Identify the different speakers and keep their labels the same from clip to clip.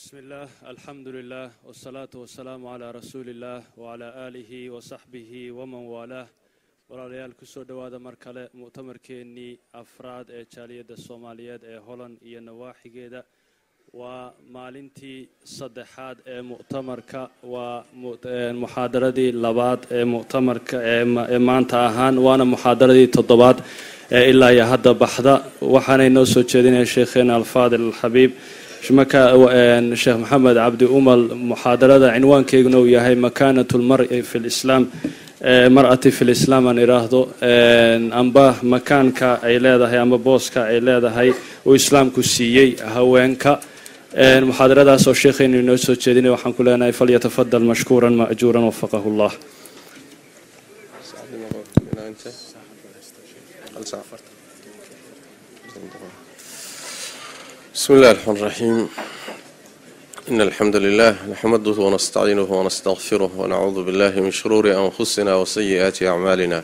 Speaker 1: بسم الله الحمد لله والصلاة والسلام على رسول الله وعلى آله وصحبه ومن والاه وراليال كسو دوادا مركله مؤتمر كيني أفراد جالية الصوماليات هولن iyo nawaaxigeeda waa maalintii saddexaad ee mu'tamarka waa muxaadaradii labaad ee mu'tamarka ee maanta ahaan waana muxaadaradii toddobaad ee ilaa iyo hadda baxda waxaana inoo soo jeedinaya sheekheena alfaadil alxabiib sheekh maxamed cabdi umal muxaadarada cinwaankeeguna uu yahay makaanatul mar'i fil islaam mar'ati fil islaam aan iraahdo amba makaanka ay leedahay amba booska ay leedahay oo islaamku siiyay haweenka muxaadaradaas oo sheekheenu inoo soo jeedinay waxaan ku leenahay falyatafadal mashkuuran ma'juuran wafaqahu allah
Speaker 2: بسم الله الرحمن الرحيم إن الحمد لله نحمده ونستعينه ونستغفره ونعوذ بالله من شرور أنفسنا وسيئات أعمالنا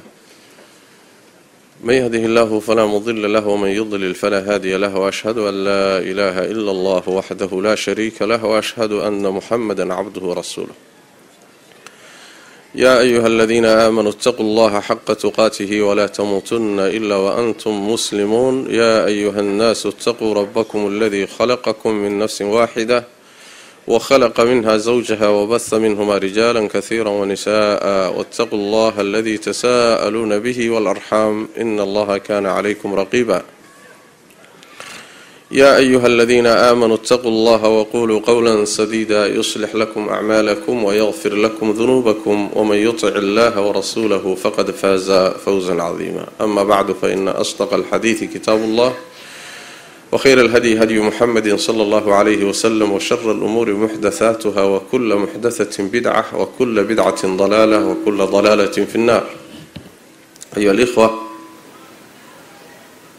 Speaker 2: من يهده الله فلا مضل له ومن يضلل فلا هادي له وأشهد أن لا إله إلا الله وحده لا شريك له وأشهد أن محمدا عبده ورسوله يا أيها الذين آمنوا اتقوا الله حق تقاته ولا تموتن إلا وأنتم مسلمون يا أيها الناس اتقوا ربكم الذي خلقكم من نفس واحدة وخلق منها زوجها وبث منهما رجالا كثيرا ونساء واتقوا الله الذي تساءلون به والأرحام إن الله كان عليكم رقيبا يا أيها الذين آمنوا اتقوا الله وقولوا قولا سديدا يصلح لكم أعمالكم ويغفر لكم ذنوبكم ومن يطع الله ورسوله فقد فاز فوزا عظيما أما بعد فإن أصدق الحديث كتاب الله وخير الهدي هدي محمد صلى الله عليه وسلم وشر الأمور محدثاتها وكل محدثة بدعة وكل بدعة ضلالة وكل ضلالة في النار أيها الإخوة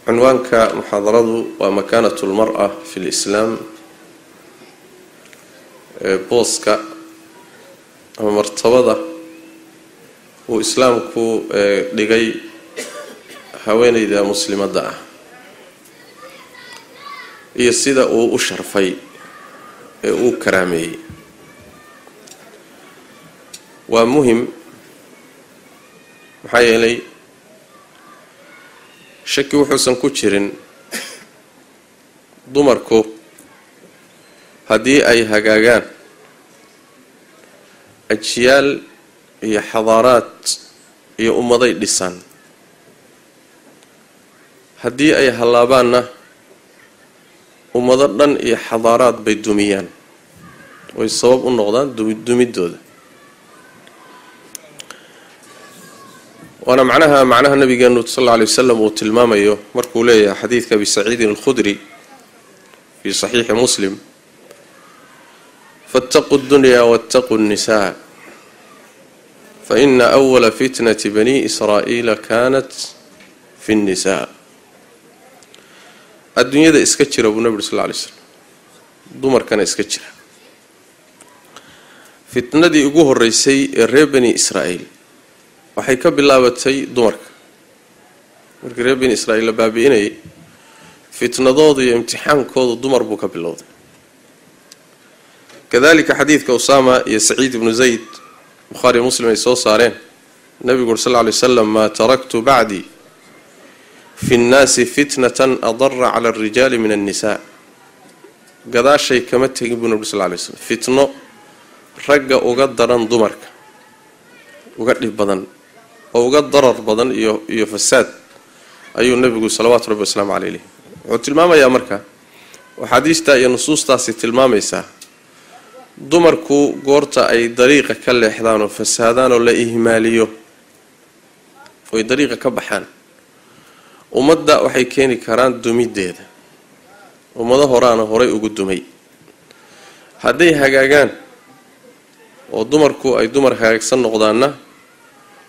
Speaker 2: عنوانك محاضرة ومكانة المرأة في الإسلام بوسكا ومرتبطة وإسلامك لغي هوين إذا مسلمة دعا هي السيدة وشرفي وكرامي ومهم محايا لي shaki wuxuusan ku jirin dumarku haddii ay hagaagaan ajiyaal iyo xadaaraad iyo ummaday dhisaan haddii ay hallaabaanna ummado dhan iyo xadaaraad bay dumiyaan way sabab u noqdaan dumidooda وانا معناها نبينا صلى الله عليه وسلم وتلماميه مركو ليه حديث أبي سعيد الخدري في صحيح مسلم فاتقوا الدنيا واتقوا النساء فإن أول فتنة بني إسرائيل كانت في النساء الدنيا ده اسكتشر أبو نبي صلى الله عليه وسلم دمر كان اسكتشر فتنة دي أقوه الرئيسي الرئيب بني إسرائيل waxay ka bilaabatay dumarka markii reer bani Israa'iil la baabi'inay fitnadooda iyo imtixaankooda dumar buu ka bilowday kadalika xadiidka Usama iyo Sa'id ibn Zayd Bukhari Muslim ay soo saareen nabiga sallallahu alayhi wasallam ma taraktu ba'di fi an-nas fitnatan adarra 'ala ar-rijal min an-nisa gadaashay kama tagin buu nabiga sallallahu alayhi wasallam fitno ragga uga daran dumarka uga dhib badan oo uga darar badan iyo fasaad ayuu nabigu sallallahu alayhi wasallam wuxuu tilmaamayaa marka xadiista iyo nusuustaasi tilmaamaysa dumarku goorta ay dariiqa ka leexdaan oo fasaadaan oo la ihmaaliyo oo dariiqa ka baxaan ummadda waxay keeni karaan dumideeda ummado horay ugu dumay haday hagaagaan oo dumarku ay dumar hagaagsan noqdaanna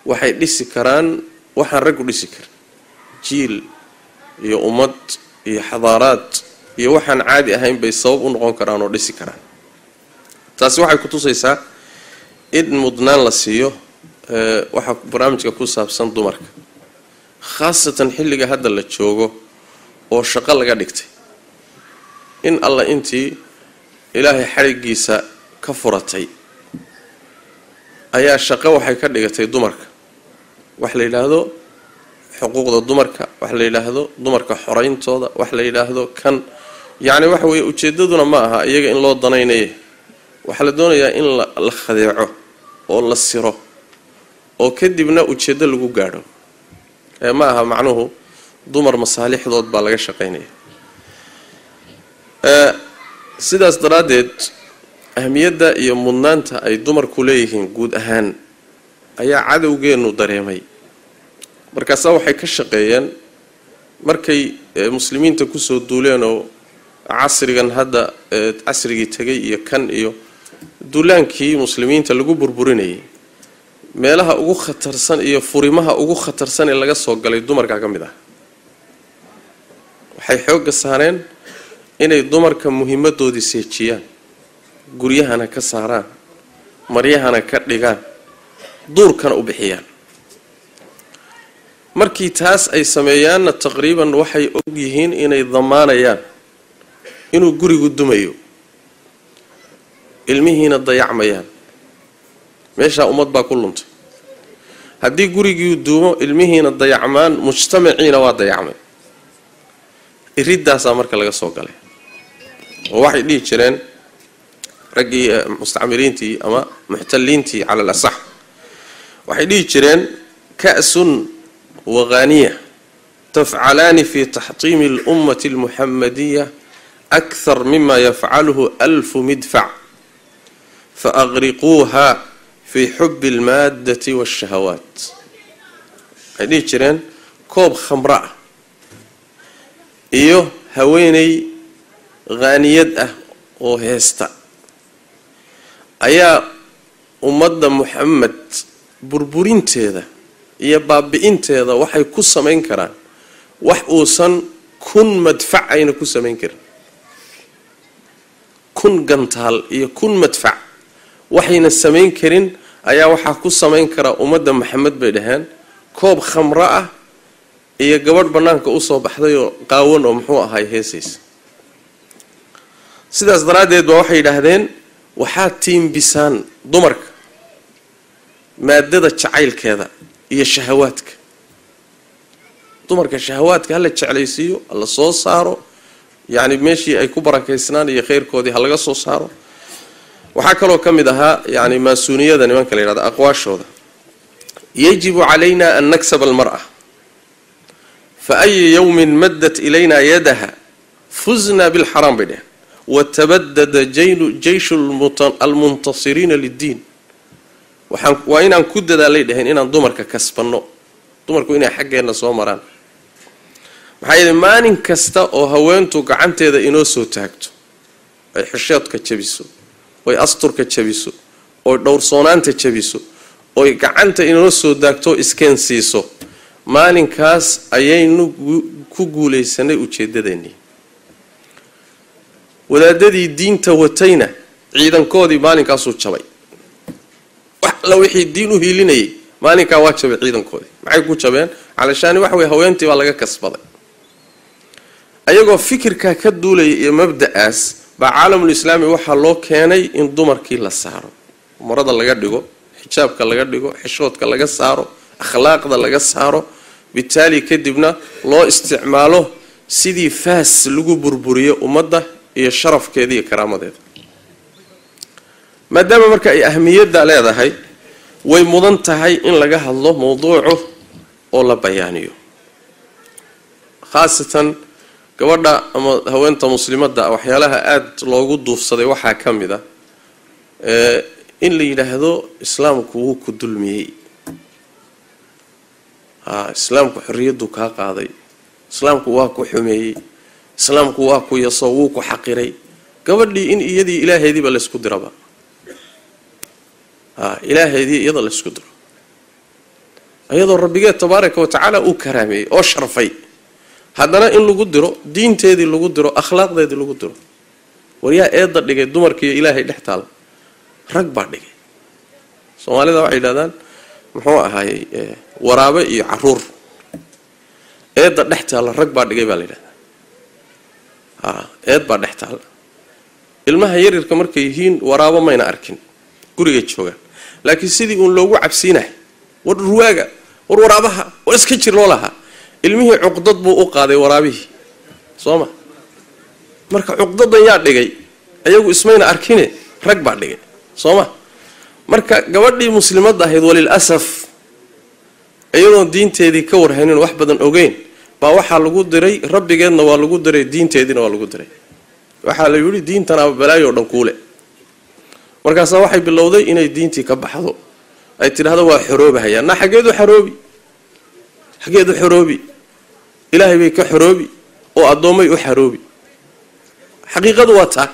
Speaker 2: waxay dhisi karaan waxaan rag u dhisi karin jiil iyo ummad iyo xadaaraad iyo waxaan caadi ahayn bay sabab u noqon karaan oo dhisi karaan taasi waxay ku tusaysaa in mudnaan la siiyo waxa barnaamijka ku saabsan dumarka khaasatan xilliga hadda la joogo oo shaqo laga dhigtay in alla intii ilaahay xarigiisa ka furatay ayaa shaqo waxay ka dhigatay dumarka wax la yiraahdo xuquuqda dumarka wax la yiraahdo dumarka xoreyntooda wax la yiraahdo kan yaani waxa weeye ujeedaduna ma aha iyaga in loo danaynayo waxa la doonayaa in la khadeeco oo la siro oo kadibna ujeedo lagu gaadho ma aha macnuhu dumar masaalixdood baa laga shaqeynaya sidaas daraadeed ahmiyada iyo mudnaanta ay dumarku leeyihiin guud ahaan ayaa cadowgeenu dareemay markaas waxay ka shaqeeyeen markay muslimiinta ku soo duuleen oo casrigan hadda casrigii tagay iyo kan iyo duulaankii muslimiinta lagu burburinayay meelaha ugu khatarsan iyo furimaha ugu khatarsan ee laga soo galay dumarka ka mid ah waxay xoog saareen inay dumarka muhiimadoodii seejiyaan guryahana ka saaraan maryahana ka dhigaan duurkana u bixiyaan markii taas ay sameeyaanna taqriiban waxay og yihiin inay damaanayaan inuu gurigu dumayo ilmihiina dayacmayaan meesha ummad baa ku luntay haddii gurigii duumo ilmihiina dayacmaan mujtamaciina waa dayacmay iridaasaa marka laga soo galay oo waxay dhihi jireen raggii mustacmiriintii ama muxtalliintii cala al-asax waxay dhihi jireen ka'sun وغانية تفعلان في تحطيم الأمة المحمدية أكثر مما يفعله 1000 مدفع فأغرقوها في حب المادة والشهوات هذه جرين كوب خمراء إيوه هويني غانية وهيستا أيا أمد محمد بربورين تيدا iyo baabi'inteeda waxay ku sameyn karaan wax uusan kun madfac ayna ku sameyn karin kun gantaal iyo kun madfac waxayna sameyn karin ayaa waxa ku sameyn kara ummadda maxamed bay dhahaan koob khamra ah iyo gabadh banaanka u soo baxday oo qaawan oo muxuu ahay heesays sidaas daraadeed waxay yiraahdeen waxa tiimbisaan dumarka maadada jacaylkeeda iyo shahawaadka dumarka shahawaadka hala jeclaysiyo alla soo saaro yaani meeshii ay ku barakeysnaan iyo khayrkoodii halaga soo saaro waxa kale oo kamid aha yaani maasuuniyada nimanka la yiraahdo aqwaashooda yajibu alayna an naksab almar'a fa ay yawmin maddat ilayna yadaha fuzna bil haram bida wa tabaddada jaysh al-muntasirin lid-din waa inaan ku dadaalay dhahayn inaan dumarka kasbano dumarku inay xaggeena soo maraan maxay yeelay maalin kasta oo haweentu gacanteeda inoo soo taagto ay xishoodka jabiso oo asturka jabiso oo dhowrsoonaanta jabiso oo gacanta inoo soo daagto iskeen siiso maalinkaas ayaynu ku guuleysanay ujeedadeennii wadaadadii diinta watayna ciidankoodii maalinkaas uu jabay la wixii diin u hiilinayay maalinka waa jabay ciidankoodii maxay ku jabeen calashaani wax way haweentii baa laga kasbaday ayagoo fikirka ka duulay iyo mabda'aas ba caalamul islaami waxa loo keenay in dumarkii la saaro marada laga dhigo xijaabka laga dhigo xishoodka laga saaro akhlaaqda laga saaro bitaali kadibna loo isticmaalo sidii faas lagu burburiyo ummadda iyo sharafkeeda iyo karaamadeeda maadaama marka ay ahmiyada leedahay way mudan tahay in laga hadlo mowduuco oo la bayaaniyo khaasatan gabadha ama haweenta muslimadda waxyaalaha aad loogu duufsaday waxa kamid ah in la yiraahdo islaamku wuu ku dulmiyay islaamku xorriyadu ka qaaday islaamku waa ku xumeeyay islaamku waa ku yaso wuu ku xaqiray gabadhii in iyadii ilaaheediba la isku diraba ilaaheedii iyada la isku diro ayadoo rabbiga tabaaraka wa tacaala uu karaamay oo sharfay haddana in lagu diro diinteedii lagu diro akhlaaqdeedii lagu diro wariyaa eedda dhigay dumarkii ilaahay dhex taal rag baa dhigay Soomaalida waxay yiraahdaan muxuu ahaay waraabe iyo caruur eedda dhex taal rag baa dhigay baa la yiraahdaa eed baa dhex taal ilmaha yaryarka markay yihiin waraabo mayna arkin guriga jooga laakiin sidii uu loogu cabsiinay war ruwaaga war waraabaha war iska jir loo lahaa ilmihii cuqdad buu u qaaday waraabihi sooma marka cuqdadan yaa dhigay ayagu ismayna arkine rag baa dhigay sooma marka gabadhii muslimadda ahayd walil asaf iyadoo diinteedii ka warhaynin wax badan ogeyn baa waxa lagu diray rabbigeedna waa lagu diray diinteedina waa lagu diray waxa la yiri diintana balaayo dhan kuule markaas waxay bilowday inay diintii ka baxdo ay tiraahdo waa xoroobahay na xageedu xoroobi ilaahay bay ka xoroobi oo adoomay u xoroobi xaqiiqadu waa taa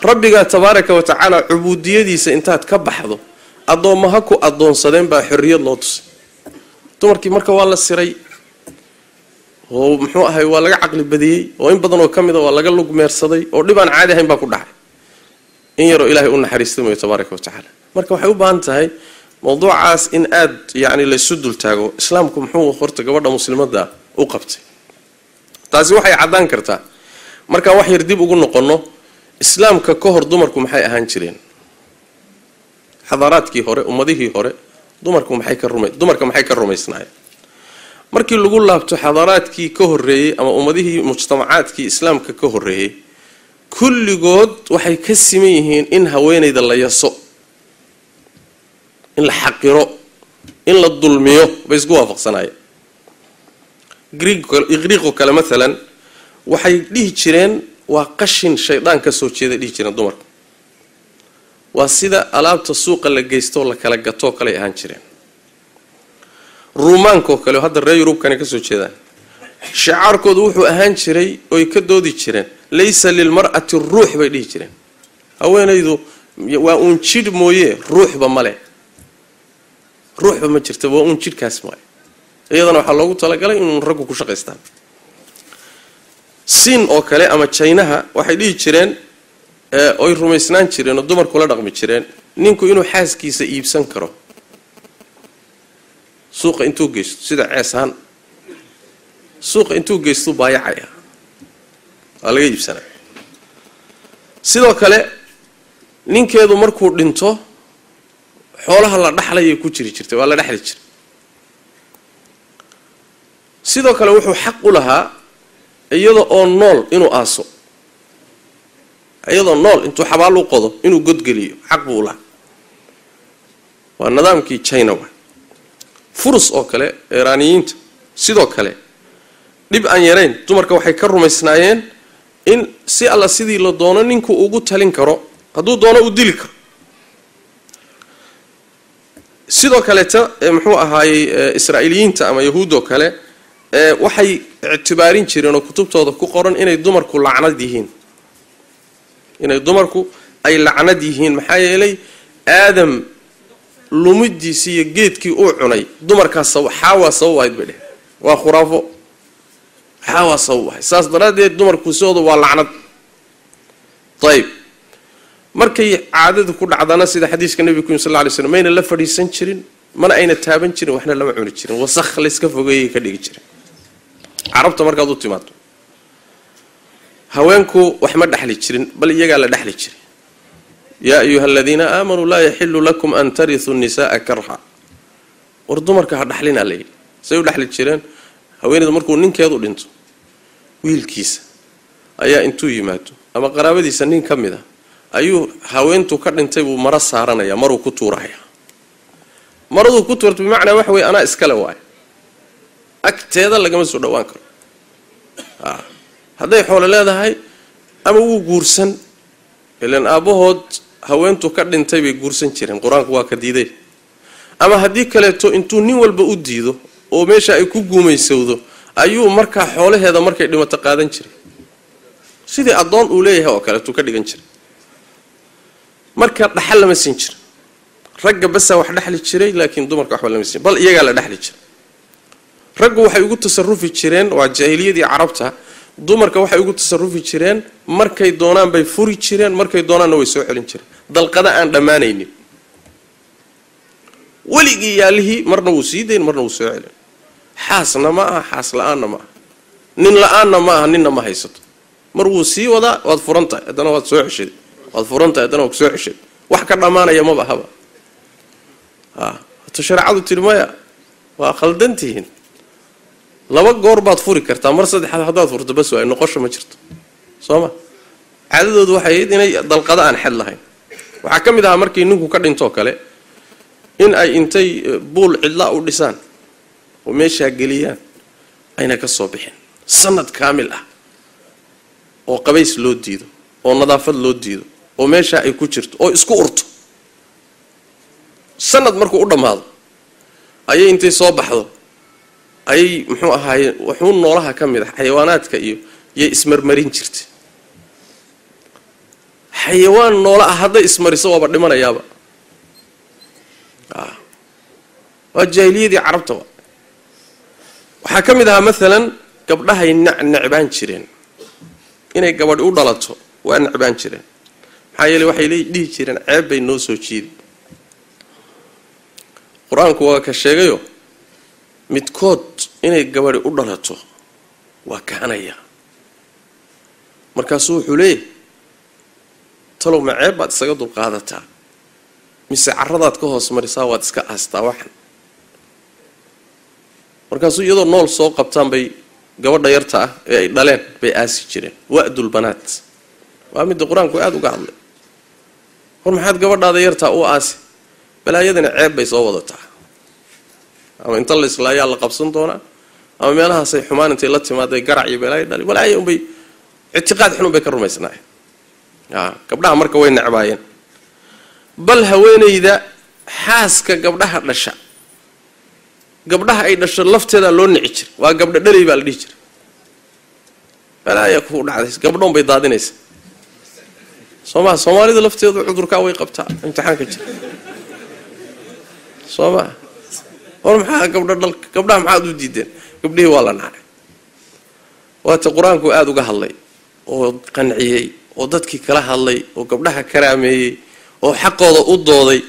Speaker 2: rabbiga tabaaraka wa tacaala ubuudiyadiisa intaad ka baxdo adoomaha ku adoonsadeen baa xorriyad loo tusay dumarkii marka waa la siray oo muxuu ahay waa laga caqli badiyay oo in badan oo kamid ah waa laga lug meersaday oo dhibaan caadi ahayn baa ku dhacay in yaro ilaahay u naxariistay tabaaraka wa tacaala marka waxay u baahan tahay mawduucaas in aad yaani la isu dul taago islaamku muxuu horta gabadha muslimadda u qabtay taasi waxay cadaan kartaa marka wax yar dib ugu noqono islaamka ka hor dumarku maxay ahaan jireen xadaraadkii hore ummadihii hore dumarku maxay ka rumaysnaayeen markii lagu laabto xadaraadkii ka horeeyay ama ummadihii mujtamacaadkii islaamka ka horeeyay kulligood waxay ka siman yihiin in haweeneyda la yaso in la xaqiro in la dulmiyo bay isku waafaqsanaayeen Greek kale mesela waxay dhihi jireen waa qashin shaydaan ka soo jeeda dhihi jireen dumarku waa sida alaabta suuqa la geysto la kala gato kale ahaan jireen ruumaanka kale hadda reer Yurubkana ka soo jeedaan shicaarkoodu wuxuu ahaan jiray oo ka doodi jireen laysa lil mar'ati ruux bay dhihi jireen haweenaydu waa uun jid mooye ruuxba male ruuxba ma jirto waa uun jidkaas mooye iyadana waxa loogu talagalay in raggu ku shaqeystaan sin oo kale ama Chinaha waxay dhihi jireen oo rumaysnaan jireen oo dumarku la dhaqmi jireen ninku inuu xaaskiisa iibsan karo suuqa intuu geysto sida ceesaan suuqa intuu geysto baayacaya wala iibsana sidoo kale ninkeedu markuu dhinto xoolaha la dhaxlay ku jirtay waa la dhaxli jiray sidoo kale wuxuu xaq u lahaa iyadoo oo nool inuu aaso iyadoo nool intuu xabaal u qodo inuu godgeliyo xaq buu lahaa waa nidaamkii China furus oo kale Iiraaniyiinta sidoo kale dib aan yareyn dumarka waxay ka rumaysnaayeen in si alla sidii la doono ninku ugu talin karo hadduu doono u dili karo sidoo kale muxuu ahaayay Israa'iiliyiinta ama Yahuudo kale waxay ictibaarin jireen oo kutubtooda ku qoran inay dumarku lacnad yihiin ay lacnad yihiin maxaa yeelay aadam lumidiisi iyo geedkii uu cunay dumarkaas xawa sawayd bade waa khuraafo xawa sawaay saas daraadeed dumarku soodo waa lacnad tayib markay caadadu ku dhacdana sida xadiiska nabiga sallallahu alayhi wasallam ayna la fadhiisan jirin mana ayna taaban jirin waxna lama cuni jirin wasakh la iska fogeeyay ka dhigi jirin carabta markaad u timaado haweenku wax ma dhaxli jirin bal iyaga la dhaxli jiray يا أيها الذين آمنوا لا يحل لكم أن ترثوا النساء كرها وردمرك هدحلين عليه سيقول دحل الشيران هوين دمركو نينكيدو دينتو ويل كيس ايا انتو يماتو اما قرابدي سنين كميدا ايو هوينتو كدنتay buu mara saaranaya maru ku tuuraya maradu ku tuurto bimacna wax way ana iskala waay agteeda lagama soo dhawaan karo haday xoolo leedahay ama uu guursan ilaan aabahood haweentu ka dhintay bay guursan jireen quraanku waa ka diiday ama hadii kale to intuu nin walba u diido oo meesha ay ku guumeysawdo ayuu marka xoolaheeda markay dhimato qaadan jiray sidii adoon uu leeyahay oo kale tuu ka dhigan jiray marka dhaxal lama siin jirin ragga bas wax dhaxli jiray laakiin dumarka wax lama siin bal iyaga la dhaxli jiray raggu waxay ugu tasarrufi jireen waa jaahiliyadii carabta dumarka waxay ugu tasarrufi jireen markay doonaan bay furi jireen markay doonaanna way soo celin jireen dalqada aan dhamaanaynin waligii yaalihi marna uu siideyn marna uu soo celin xaasna ma aha xaas la'aanna ma aha nin la'aanna ma aha ninna ma haysato mar uu sii wada waad furantahay hadana waad soo ceshay waad furanta adana ku soo xishay wax ka dhamaanaya ma bahaba shareecadu tirmaya waa khaldantihiin laba goor baad furi kartaa mar saddexaad hadaad furto bas waa noqosho ma jirto sooma caadadoodu waxay ahayd inay dalqada aan xad lahayn waxa kamid ah markii ninku ka dhinto kale in ay intay buul cidla u dhisaan oo meesha geliyaan ayna ka soo bixin sanad kaamil ah oo qabays loo diido oo nadaafad loo diido oo meesha ay ku jirto oo isku urto sanad markuu u dhamaado ayay intay soo baxdo ay muxuu ahaay wuxuu noolaha kamid ah xayawaanaadka iyo ismarmarin jirtay xayawaan noola ah hadday ismariso waaba dhimanayaaba waa jaahiliyadii carabta waxaa kamid ahaa maalan gabdhahay nacbaan jireen inay gabadh u dhalato waa nacbaan jireen maxaa yeelay waxay dhihi jireen ceeb bay noo soo jiidi qur-aanku waa ka sheegayo midkood inay gabadhi u dhalato waa kahanaya markaasuu wuxuu leeyahy talow ma ceeb baad isaga dulqaadataa mise caradaad ka hoos marisaa waad iska aastaa waxan markaasuu iyadoo nool soo qabtaan bay gabadha yarta ah ee ay dhaleen bay aasi jireen wa'dul banaat waa midda qur-aanku aada uga hadlay war maxaad gabadhaada yartaa u aasi balaayadana ceeb bay soo wadataa ama inta la islaayaa la qabsan doonaa ama meelahaasay xumaan intay la timaaday garac iyo balaayo dhali walaayo unbay ictiqaad xun unbay ka rumaysnaayeen gabdhaha marka way necbaayeen bal haweenayda xaaska gabdhaha dhasha gabdhaha ay dhasho lafteeda loo nici jiray waa gabdha dhalay baa la dhihi jiray balaayo ku dhacday gabdhoon bay daadinaysa soomaalida lafteedu cudurkaa way qabtaa imtixaanka jira sooma war maxaa gabdhaha maxaad u diideen gabdhihii waa la nacay waata qur-aanku aada uga hadlay oo qanciyey oo dadkii kala hadlay oo gabdhaha karaameeyey oo xaqooda u dooday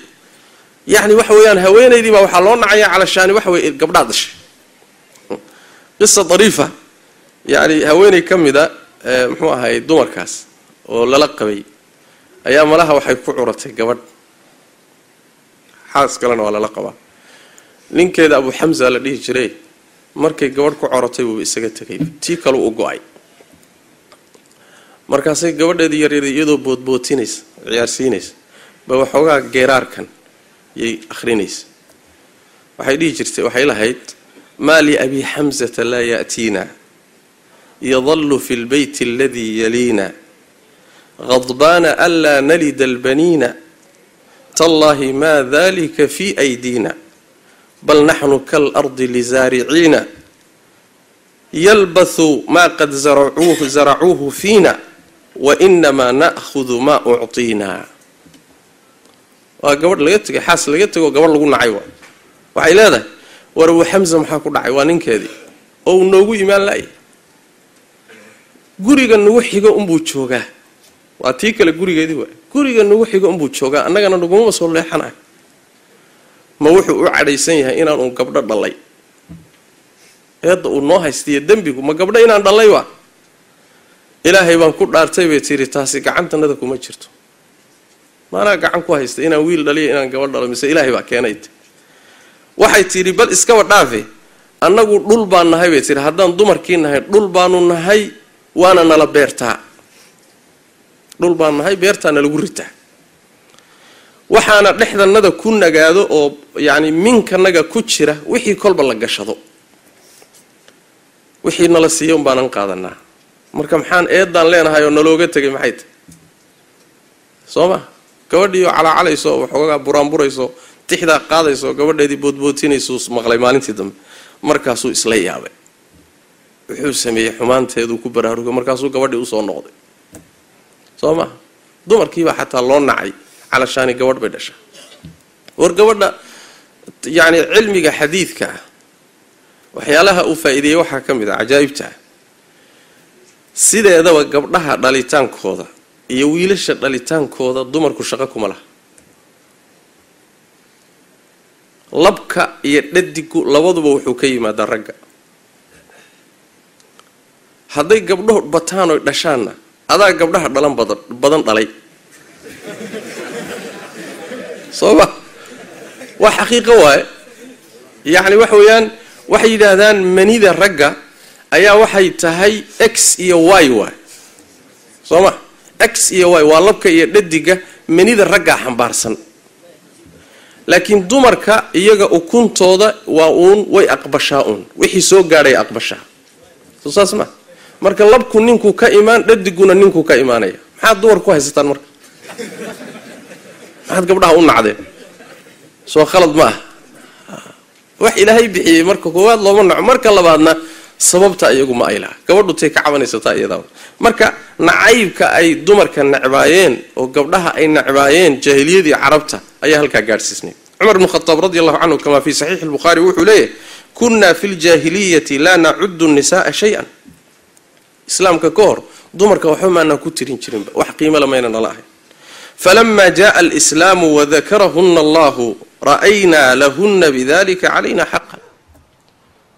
Speaker 2: yacni waxa weeyaan haweenaydii baa waxaa loo nacayaa calashaani waxa weye gabdhaha dhashay qisa dariifa yacni haweenay ka mida muxuu ahay dumarkaas oo lala qabay ayaa malaha waxay ku curatay gabadh xaas kalena waa lala qabaa ninkeeda abu xamza la dhihi jiray markay gabadh ku coratay buu isaga tegay tii kale u go'ay markaasay gabadheedii yaryar iyadoo boodbootinaysa ciyaarsiinaysa ba waxoogaa geeraarkan yay akhrinaysa waxay dhihi jirtay waxay lahayd maa liabi xamzata laa ya'tiina yadallu fi lbeyti aladii yaliina غضبان ألا نلد البنين تالله ما ذلك في أيدينا بل نحن كالأرض لزارعين يلبث ما قد زرعوه فينا وإنما نأخذ ما أعطينا وقبل لقيتك حاس لقيتك وقبل لقولنا عيوة وعيلاده ورو حمزة محاكو عيوانين كذي أو نوغو إيمان لاي قريقا نوحيقا أمبو تشوغا waa tii kale gurigeedii waa guriga nagu xigo unbuu joogaa annagana naguma soo leexanayo ma wuxuu u cadhaysan yahay inaan uun gabdho dhalay eedda uu noo haystiyo dembigu ma gabdho inaan dhalay waa ilaahay baan ku dhaartay bay tiri taasi gacantanada kuma jirto maanaa gacan ku haysta inaan wiil dhaliyo inaan gabadh dhalo mise ilaahay baa keenay waxay tiri bal iskaba dhaafe annagu dhul baan nahay bay tiri haddaan dumarkii nahay dhul baanu nahay waana nala beertaa dhul baan nahay beertaana lagu ritaa waxaana dhexdanada ku nagaado oo yani minkanaga ku jira wixii kolba la gashado wixii nala siiyo baanan qaadanaa marka maxaan eedaan leenahay oo nalooga tagay maxay tahay sooma gabadhiyo calaacalayso waxoogaa buraanburayso tixdaa qaadayso gabadheedii boodbootinayso maqlay maalintii dambe markaasuu isla yaabay wuxuu sameeyey xumaanteeduu ku baraarugay markaasuu gabadhii usoo noqday sooma dumarkiibaa xataa loo nacay calashaani gabadh bay dhasha war gabadha yani cilmiga xadiidka ah waxyaalaha uu faa'iideeyey waxaa ka mid ah cajaa'ibta sideedaba gabdhaha dhalitaankooda iyo wiilasha dhalitaankooda dumarku shaqo kuma laha labka iyo dhadigu labaduba wuxuu ka yimaadaa ragga hadday gabdhahu bataan oy dhashaanna adaa gabdhaha dhalan badan dhalay صوبا وحقيقة واي يعني وحويان waxay yiraahdaan manida ragga ayaa waxay tahay x iyo y sooma x iyo y waa labka iyo dhadiga manida ragga xambaarsan laakiin dumarka iyaga ukuntooda waa way aqbashaan wixii soo gaaray aqbashaa soo saasma marka labku ninku ka iimaan dhadiguna ninku ka iimaanaya maxaa dumarku haysataan marka maxaad gabdhaha u nacdeen soo khalad ma wax ilaahay bixiyay marka koowaad looma naco marka labaadna sababta iyagu ma ayla gabadhu tay ka cabanaysataa iyada marka nacaybka ay dumarka nacbaayeen oo gabdhaha ay nacbaayeen jahiliyadii carabta ayaa halka gaarsiisnay Umar ibn Khattab radiyallahu anhu kama fi sahih al-Bukhari wuxuu leeyahay kunna fil jahiliyyati la na'uddu an-nisaa shay'an islaamka koor dumarka waxa maana ku tirin jirin wax qiimo la meeyna nalahay falamma jaa al-islam wa dhakarahunna Allah ra'ayna lahunna bidhalika alayna haqqan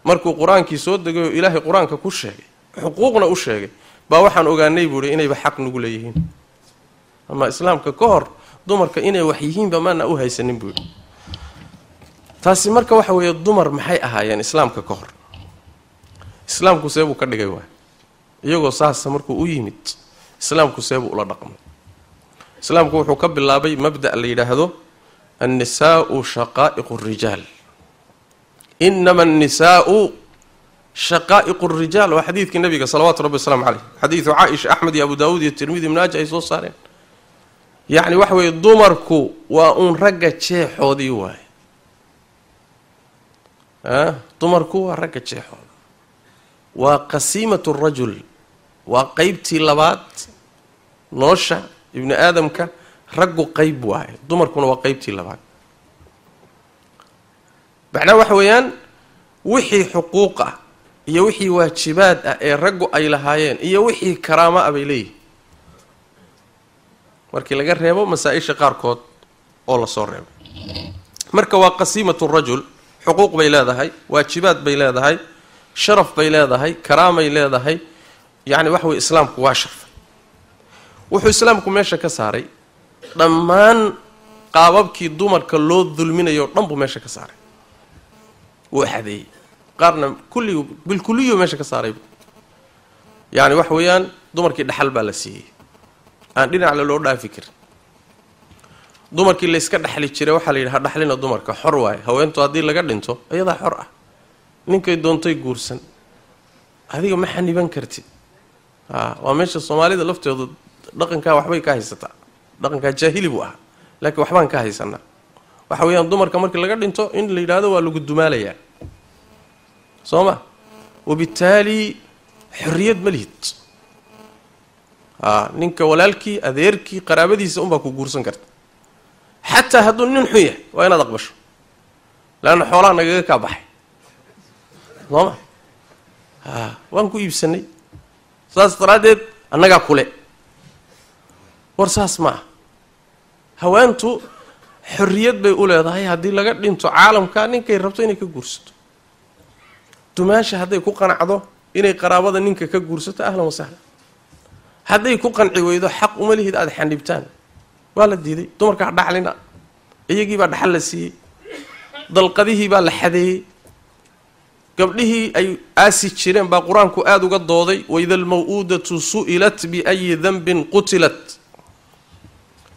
Speaker 2: markuu quraanki soo dagayo ilaahay quraanka ku sheegay xuquuqna u sheegay ba waxaan ogaanay buuri inay ba xaq nagu leeyihiin ama islaamka ka hor dumarka inay wax yihiin ba maana u haysanin buuri taasi marka waxa weeye dumar maxay ahaayeen islaamka ka hor islaamku seebu ka dhigay waa iyagoo saas markuu u yimid islaamku seebu ula dhaqmay islaamku wuxuu ka bilaabay mabda la yiraahdo النساء شقائق الرجال إنما النساء شقائق الرجال وحديث النبي صلوات ربي والسلام عليه حديث عائشة أحمد أبو داود الترمذي من أجل يسوع صارين يعني وحوي ضمركو وأن رجع شيء حودي واي ضمركو ورجع شيء حود وقسيمة الرجل وقيبتي لبات نوشة ابن آدم ك raggu qayb waay dumarkuna waa qaybtii labaad baxna wax weeyaan wixii xuquuq ah iyo wixii waajibaad ah ee raggu ay lahaayeen iyo wixii karaama ah bay leeyihiin markii laga reebo masaa'isha qaarkood oo la soo reebo marka waa qasiimatu rajul xuquuq bay leedahay waajibaad bay leedahay sharaf bay leedahay karaamay leedahay yani wax weey islaamku waa sharaf wuxuu islaamku meesha ka saaray dhammaan qaababkii dumarka loo dulminayo dhan buu meesha ka saaray waxaday qarna kulliyo meesha ka saaray yani wax weeyaan dumarkii dhaxal baa la siiyay aan dhinac loo dhaafi karin dumarkii la iska dhaxli jiray waxa la yiraahdaa dhaxlina dumarka xor waay haweentu hadii laga dhinto ayada xor ah ninkay doontay guursan adiga ma xaniban kartid waa meesha Soomaalida lafteedu dhaqanka waxbay ka haysataa dhaqanka jaahili buu ah laakiin waxbaan ka haysanaa waxa weeyaan dumarka markii laga dhinto in la yiraahdo waa lagu dumaalayaa sooma وبالتالي xurriyad ma lihid ninka walaalkii adeerkii qaraabadiisa umba ku guursan karta hatta haduu nin xuya waa inaad aqbasho laana xoolaha naga ka baxay sooma waan ku iibsanay saas taradeed annaga kule warsaas ma hawaantu xurriyad bay u leedahay hadii laga dhinto caalamka ninkay rabto inay ka guursato dumaasha haday ku qanacdo inay qaraabada ninka ka guursato ahlan wa sahlan haday ku qanci weydo xaq uma lihid aad xanibtaan waa la diiday dumarka dhaxlina iyagii baa dhaxal la siiyay dalqadihii baa la xadeeyay gabdhihii ay aasi jireen baa quraanku aad uga dooday waydal maw'udatu su'ilat bi ayyi dhanbin qutilat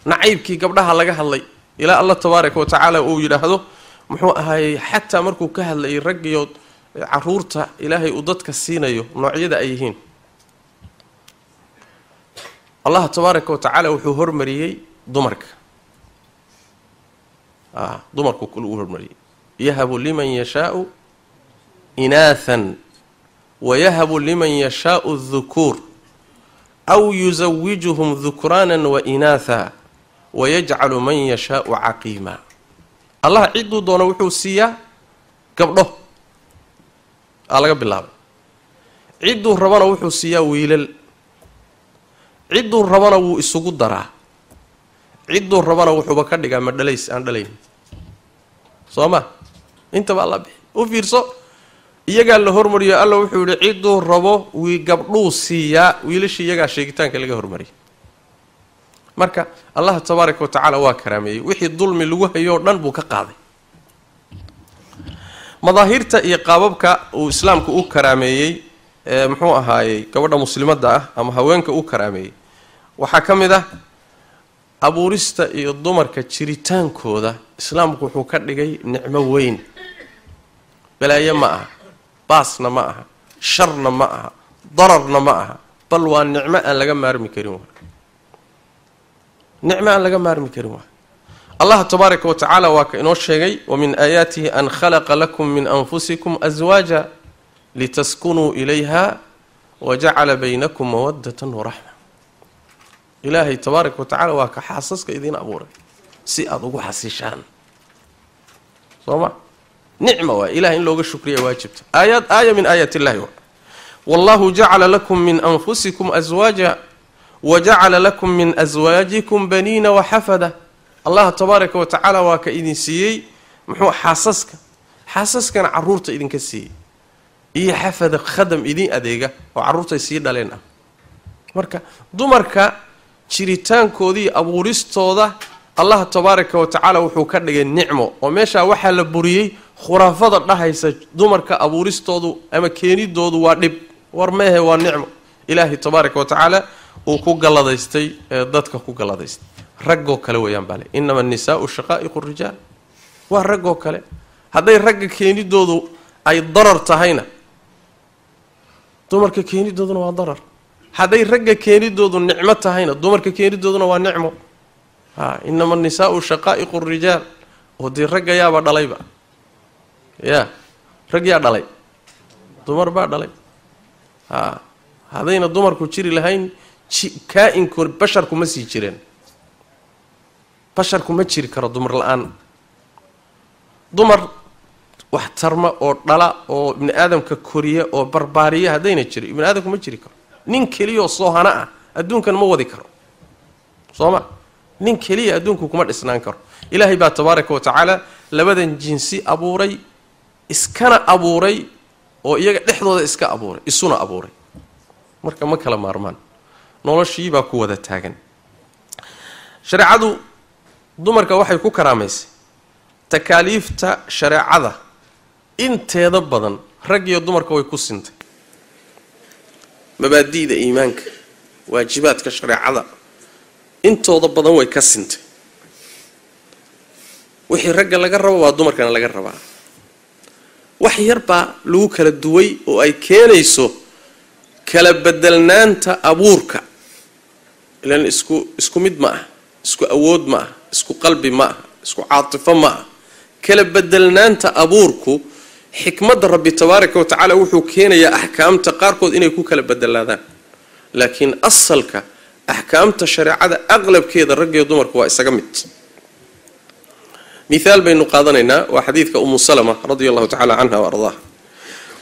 Speaker 2: naciibkii gabdhaha laga hadlay ila Allah tabaaraka wa ta'ala oo yiraahdo muxuu ahaayay hatta markuu ka hadlay ragiyo caruurta ilaahay u dadka siinayo noocyada ay yihiin Allah tabaaraka wa ta'ala wuxuu hormariyay dumarka dumarku kullu hormariyay yahabu liman yashaa'u inathan wa yahabu liman yashaa'u adh-dhukur aw yuzawwijuhum dhukranan wa inatha ويجعل من يشاء عقيما الله عيدو دونا وحو سيا قبضه الله بالله عيدو ربنا وحو سيا ويلل عيدو ربنا و اسوغو درا عيدو ربنا وحو بكدغا مدليس ان دلين سوما انت با الله بي او فيرسو iyaga la hormariyo alla wuxuu yiri ciidu rabo wi gabdhu siiya wiilash iyaga sheegitaanka laga hormariyo marka allah tabaaraka wa tacaala waa karaameeyey wixii dulmi lagu hayo dhan buu ka qaaday madaahirta iyo qaababka uu islaamku u karaameeyey muxuu ahaayey gabadha muslimadda ah ama haweenka u karaameeyey waxaa ka mid ah abuurista iyo dumarka jiritaankooda islaamku wuxuu ka dhigay nicmo weyn balaayo ma aha baasna ma aha sharna ma aha dararna ma aha bal waa nicmo aan laga maarmi karin waa nicmo aan laga maarmi karin waa allah tabaaraka wa tacaala waa ka inoo sheegay wamin aayaatihi an khalaqa lakum min anfusikum aswaaja litaskunuu ilayha wajacala baynakum mawaddatan waraxma ilaahay tabaaraka wa tacaala waa ka xaasaska idiin abuuray si aada ugu xasishaan sooma nicmo waa ilahay in looga shukriya waajibta aaya min aayaati illahi wallahu jacala lakum min anfusikum aswaaja wajacala lakum min aswaajikum baniina waxafada allah tabaaraka wa tacaala waa ka idin siiyey muxuu xaasaskana caruurta idinka siiyey iyo xafada khadam idin adeega oo caruurtay sii dhaleen ah marka dumarka jiritaankoodii abuuristooda allah tabaaraka wa tacaala wuxuu ka dhigay nicmo oo meesha waxaa la buriyey khuraafada dhahaysa dumarka abuuristoodu ama keenidoodu waa dhib war meehe waa nicmo ilaahay tabaaraka wa tacaala uu ku galladaystay dadka ku galladaystay raggoo kale weeyaan bale inama annisaa'u shaqaa'iqu rijaal waa raggoo kale hadday ragga keenidoodu ay darar tahayna dumarka keenidooduna waa darar hadday ragga keenidoodu nicmo tahayna dumarka keenidooduna waa nicmo inama annisaa'u shaqaa'iqu rijaal oo dee ragga yaaba dhalayba ya rag yaa dhalay dumar baa dhalay haddayna dumarku jiri lahayn kaa-inku basharku ma sii jireen basharku ma jiri karo dumar la-aan dumar wax tarma oo dhala oo ibni aadamka koriya oo barbaariya haddayna jiri ibni aadamku ma jiri karo nin keliyaoo soohana ah adduunkan ma wadi karo sooma nin keliya adduunku kuma dhisnaan karo ilaahay baa tabaaraka wa tacaala labadan jinsi abuuray iskana abuuray oo iyaga dhexdooda iska abuuray isuna abuuray marka ma kala maarmaan noloshii baa ku wada taagan shareecadu dumarka waxay ku karaamaysay takaaliifta shareecada inteeda badan rag iyo dumarka way ku sintay mabaadi'da iimaanka waajibaadka shareecada intooda badan way ka sintay wixii ragga laga rabo waa dumarkana laga rabaa wax yar baa lagu kala duway oo ay keenayso kala bedelnaanta abuurka ilaan isku mid ma ah isku awood ma ah isku qalbi ma ah isku caatifo ma ah kala bedelnaanta abuurku xikmadda rabbi tabaaraka wa tacaala wuxuu keenayaa axkaamta qaarkood inay ku kala bedelaadaan laakiin asalka axkaamta shareecada aqlabkeeda rag iyo dumarku waa isaga mid mithaal baynu qaadanaynaa waa xadiidka umu salama radia allahu tacala canha wa ardaaha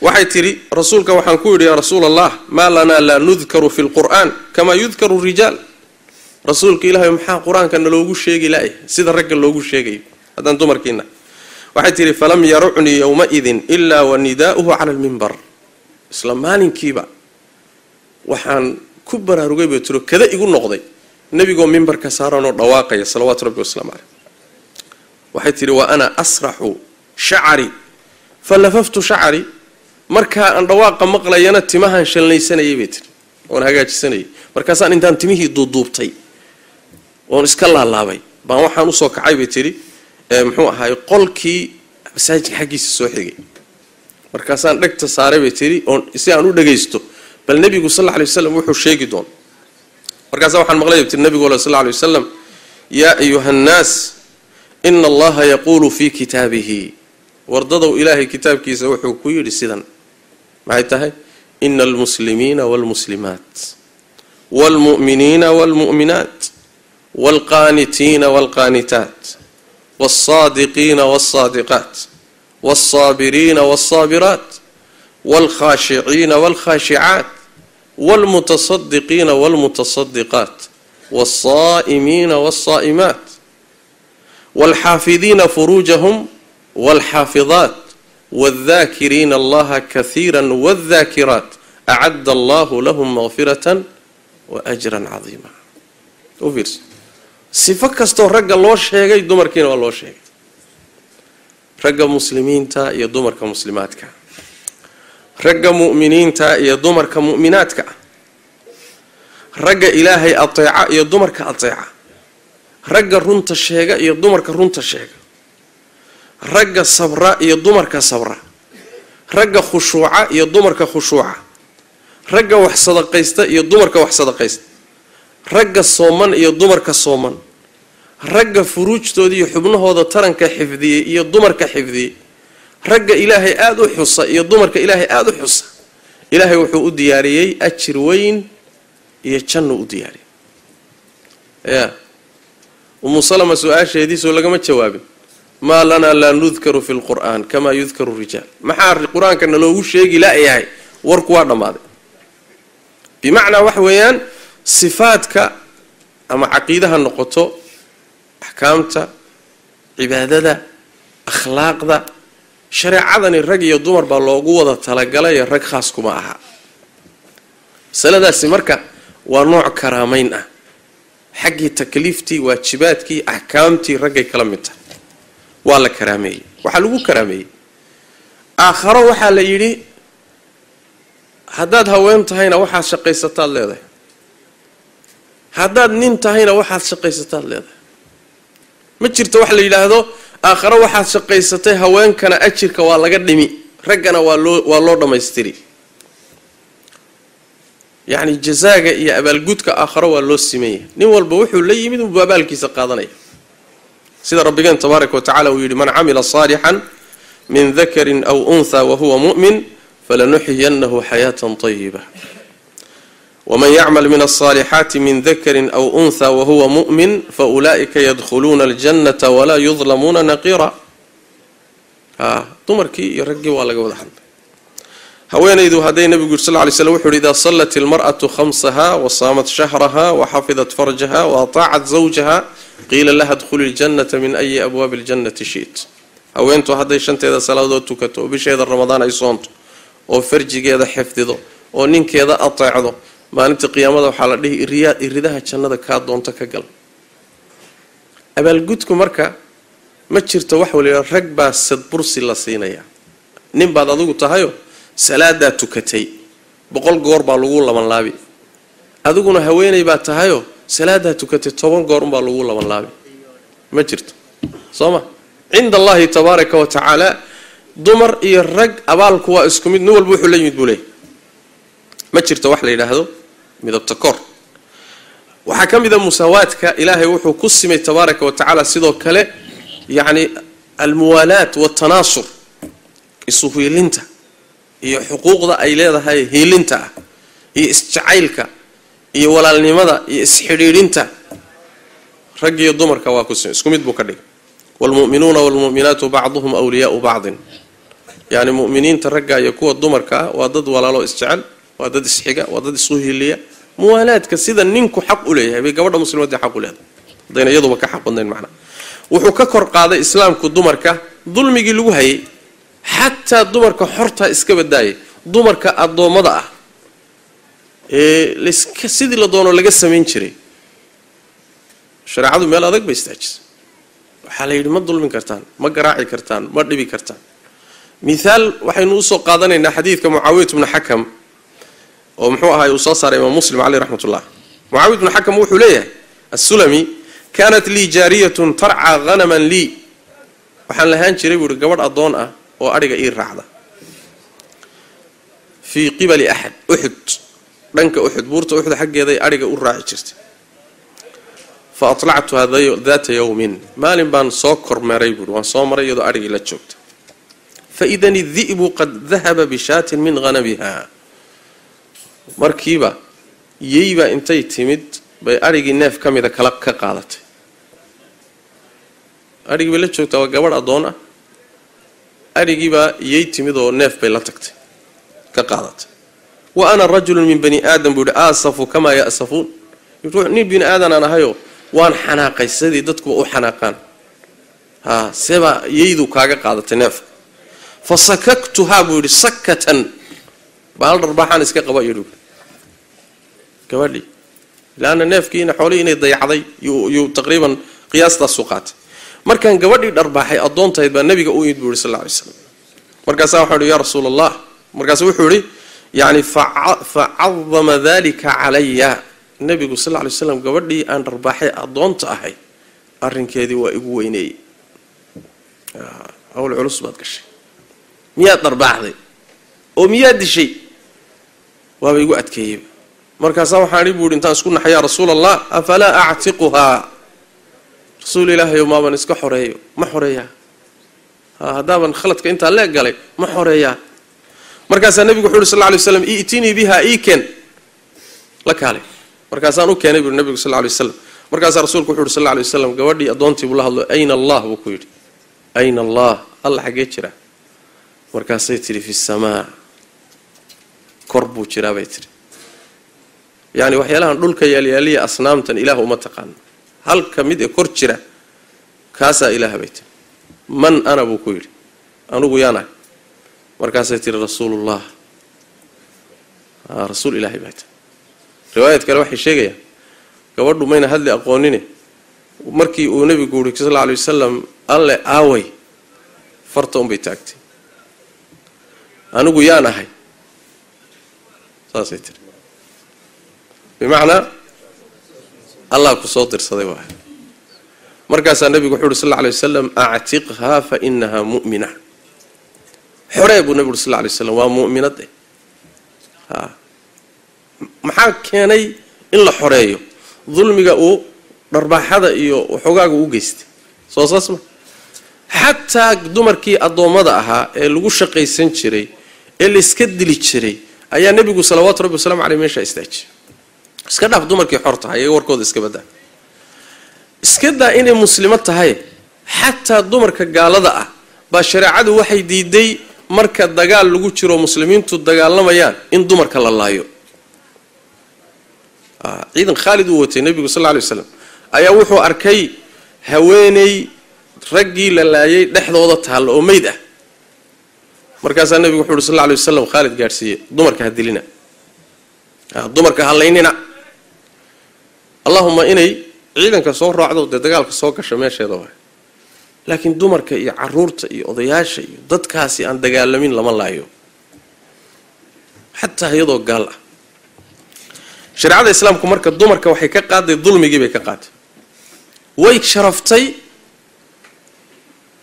Speaker 2: waxay tidhi rasuulka waxaan ku yidhi yaa rasuul allah maa lanaa laa nudkaru fi lqur'aan kamaa yudkaru rijaal rasuulka ilaahay maxaa qur-aanka naloogu sheegi la-eh sida ragga loogu sheegayo haddaan dumarkiina waxay tidhi falam yarucnii yowmaidin ilaa wa nidaa'uhu cala almimbar isla maalinkiiba waxaan ku baraarugay bay tiro kada igu noqday nebigoo mimbarka saaranoo dhawaaqaya salawaatu rabbi wasalaamu caleyh waxay tidhi wa ana asraxu shacari falafaftu shacari markaa aan dhawaaqa maqlayana timahaan shalnaysanayay bay tihi oon hagaajisanayay markaasaan intaan timihii duuduubtay oon iska laalaabay baan waxaan usoo kacay bay tidhi muxuu ahaay qolkii masaajidka xaggiisa soo xigay markaasaan dhegta saaray bay tidhi oon si aan u dhagaysto bal nebigu sal alla alay wasalam wuxuu sheegi doon markaasaa waxaan maqlay bay tihi nebigu sal alla alay wasalam yaa ayuha annaas ina allaha yaquulu fii kitaabihi wardadow ilaahay kitaabkiisa wuxuu ku yidhi sidan maxay tahay ina almuslimiina waalmuslimaat waalmu'miniina waalmu'minaat waalqaanitiina waalqaanitaat waalsaadiqiina waalsaadiqaat waalsaabiriina waalsaabiraat waalkhaashiciina waalkhaashicaat waalmutasadiqiina waalmutasadiqaat waalsaa'imiina waalsaa'imaat waalxaafidiina furuujahum waalxaafidaat waaldaakiriina allaha kahiira waaldaakiraat acadda allahu lahum maqfiratan wa ajran cadiima u fiirso sifo kastoo ragga loo sheegay dumarkiina waa loo sheegay ragga muslimiinta iyo dumarka muslimaadka ragga mu'miniinta iyo dumarka mu'minaadka ragga ilaahay ateeca iyo dumarka ateeca ragga runta sheega iyo dumarka runta sheega ragga sabra iyo dumarka sabra ragga khushuuca iyo dumarka khushuuca ragga wax sadaqaysta iyo dumarka wax sadaqaysta ragga sooman iyo dumarka sooman ragga furuujtooda iyo xubnahooda taranka xifdiyay iyo dumarka xifdiyay ragga ilaahay aad u xusa iyo dumarka ilaahay aad u xusa ilaahay wuxuu u diyaariyay ajir weyn iyo janno u diyaariyay salama su'aasheedii soo lagama jawaabin ما لنا لا نذكر في القرآن كما يذكر الرجال محار القرآن كان لو شيء لا يهي وركوا هذا بمعنى وحويان صفاتك أما عقيدها النقطة أحكامته عبادته أخلاق ذا شريعة الرجل يضمر باللوجوة تلقلا يرك خاصكم معها سلدا سمرك ونوع كرامين حق تكليفتي واتشباتك أحكامتي رجل كلامته ولا كرامي وحلو كرامي آخر وحال يري هداد هوينت هنا وحال شقيستان لهذا هداد ننت هنا وحال شقيستان لهذا ما جرت وحال يري هذا آخر وحال شقيستان هوين كان أجرك ولا قدمي رجنا والله ما يستري يعني الجزاء يا أبا الجودك آخر والله السمية نول بوحو لي من بابالك سقاضني سيد ربنا تبارك وتعالى ويقول من عمل صالحا من ذكر أو أنثى وهو مؤمن فلنحيينه حياة طيبة ومن يعمل من الصالحات من ذكر أو أنثى وهو مؤمن فأولئك يدخلون الجنة ولا يظلمون نقيرا تمركي يرقي ولا قوض حد هوين إذا هدي النبي صلى الله عليه وسلم إذا صلت المرأة خمسها وصامت شهرها وحفظت فرجها وأطاعت زوجها قيل لها ادخل الجنة من أي أبواب الجنة شئت هوينتو هدي شنت إذا صلاة توكتو بشهد رمضان أي صونت أو فرجي كذا حفظه أو نين كذا أطاعه ما أنت قيامه وحاله إريدها الجنة كاد دون تكجل أبى الجودكم مركا ما تشرت وحول الركبة سد برسي لصينية نين بعد ذوق تهايو سلادة توكتي بقول قرب على من لابي أذوقنا هويني بعد تهايو سلادة توكتي طبعا قرب على من لابي ما جرت صما عند الله تبارك وتعالى ضمر الرج أبالك واسكميد نول بوح ولا يمدبولي ما جرت وحلا إلى هذا من التكر وحكم إذا مساواتك إلهي وحو قسم تبارك وتعالى سيدو كله يعني الموالاة والتناصر الصوفي لنتا هي حقوق ذا أي لذا هي لنتا هي استعيلك هي ولا لماذا هي إسحريرنتا رجي الضمر كواكسم اسكميد بكري والمؤمنون والمؤمنات بعضهم أولياء بعض يعني مؤمنين ترجع يكون الضمر كا وضد ولا له استعال وضد السحجة وضد الصهيلية موالات كسيدا نينكو حق إليها بيجبر المسلمين حق إليها ضينا يضرب كحق ضين معنا وحككر قاعدة إسلام كالضمر كا ظلم يجلوه هي حتى الضمر كحرتها إسكاب الداي ضمر كالضومضة لس كسيد اللي ضونه اللي جس من شري شرعه ميل هذاك بيستعجز وحالي ما ظلم كرتان ما قراعي كرتان ما دبي كرتان مثال وحين وصل قاضنا إن حديث كمعاوية بن حكم ومحوها يوصل صار إمام مسلم عليه رحمة الله معاوية بن حكم وحليه السلمي كانت لي جارية ترعى غنما لي وحن لهان شري ورجور أضونة وأرجع إير رعدة في قبل أحد بنك أحد بورت أحد حق هذا أرجع أور شرت فأطلعت هذا ذات يوم مال بان سكر مريبر وصامر يد أرجع لتشوت فإذا الذئب قد ذهب بشاة من غنمها مركبة ييبا انتي تمد بأرجع الناف كم إذا كلك قالت أرجع بلتشوت وجبر أضونة أرجع با يتمد الناف بلتكت كقالت وأنا رجل من بني آدم بود آسف كما يأسفون يروح ني بني آدم أنا هيو وان حناق السدي دتكو أو حناقان سبا ييدو كاجا قادة ناف فسككتها بود سكة بهال رباحان اسكا قبا يروح كوالي laana neefkiina xoolii inay dayacday yu taqriiban qiyaasta suqaat markan gabadhii dharbaaxay adoontayd baa nabiga u yimid buu sallallahu alayhi wasallam markaas waxa uu ya rasuulallah markaas wuxuu yiri yani fa'azzama dhalika alayya nabigu sallallahu alayhi wasallam gabadhii aan dharbaaxay adoonta ahay arrinkeedii waa igu weynay hawl culus baad gashay miyaad dharbaaxday oo miyaad dishay waa igu adkeeyay markaas waxaan buu intaan isku naxaya rasuulallah afala a'tiquha rasuul ilaahay ma baan iska xoreeyo ma xoreeya hadaaban khaladka inta la galay ma xoreeya markaas nabigu wuxuu sallallahu alayhi wasallam iitini biha iken la kale markaas aan u keenay buu nabigu sallallahu alayhi wasallam markaas rasuulku wuxuu sallallahu alayhi wasallam gabadhii adoontii buu la hadlo ayna allah buu ku yiri ayna allah allah xagee jira markaas ay tiri fi samaa korbu jira bay tiri yani waxyaalahan dhulka yaaliya asnaamtan ilaahu uma taqaan hal kamid ee kor jira kaasa ilaaha bayt man ana buu ku yiri anugu yaana markaas ay tiri rasuulullah rasuul ilaahi bayt riwaayad kale waxay sheegayaan gabadhu mayna hadli aqoonine markii uu nabigu yiri sallallahu alayhi wasallam alle aaway farta bay taagtay anugu yaanahay saasay tiri بمعنى الله كصوتر صديقه مركز النبي صلى الله عليه وسلم أعتقها فإنها مؤمنة حريب النبي صلى الله عليه وسلم ومؤمنة محاك كاني إلا حريب ظلمي أو ربع هذا إيو وحقاق وجست صوص اسمه حتى دمركي الضومضها اللي وشقي سنشري اللي سكدلي تشري أي النبي صلوات ربي وسلام عليه ماشى استاج iska dhaaf dumarkii xorta ay warkooda iska badaa iska daa inay muslimad tahay xataa dumarka gaalada ah ba shariicadu waxay diiday marka dagaal lagu jiro muslimiintu dagaalamayaan in dumarka la laayo ciidan Khalid uu watay nabiga sallallahu alayhi wasallam ayaa wuxuu arkay haweeney raggii la laayay dhexdooda taal oo meyd ah markaas nabigu wuxuu sallallahu alayhi wasallam Khalid gaarsiiyay dumarka hadilina dumarka halaynina اللهم إني عيدا كسور رعدو دجال كسور كشماش هذا واحد لكن دمرك يعرورت يضياش ضد كاسي عن دجال لمين لما لا يو حتى هيضو قال شريعة الإسلام كمرك دمرك وحي كقاد الظلم يجيب كقاد ويك شرفتي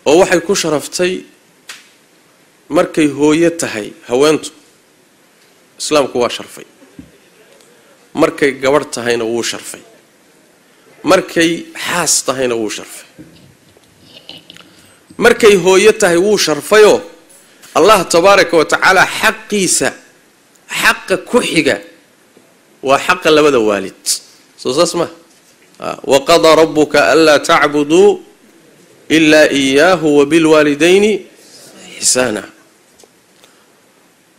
Speaker 2: أو وحي كو شرفتي مركي هويتهي هوانتو إسلام كوا شرفي markay gabar tahayna wuu sharfay markay xaas tahayna wuu sharfay markay hooyo tahay wuu sharfayo Allah tabaaraka wa ta'ala xaqiisa xaqqa ku xiga wa xaqqa labada waalid soo saasma wa qada rabbuka alla ta'budu illa iyyahu wa bil walidayni ihsana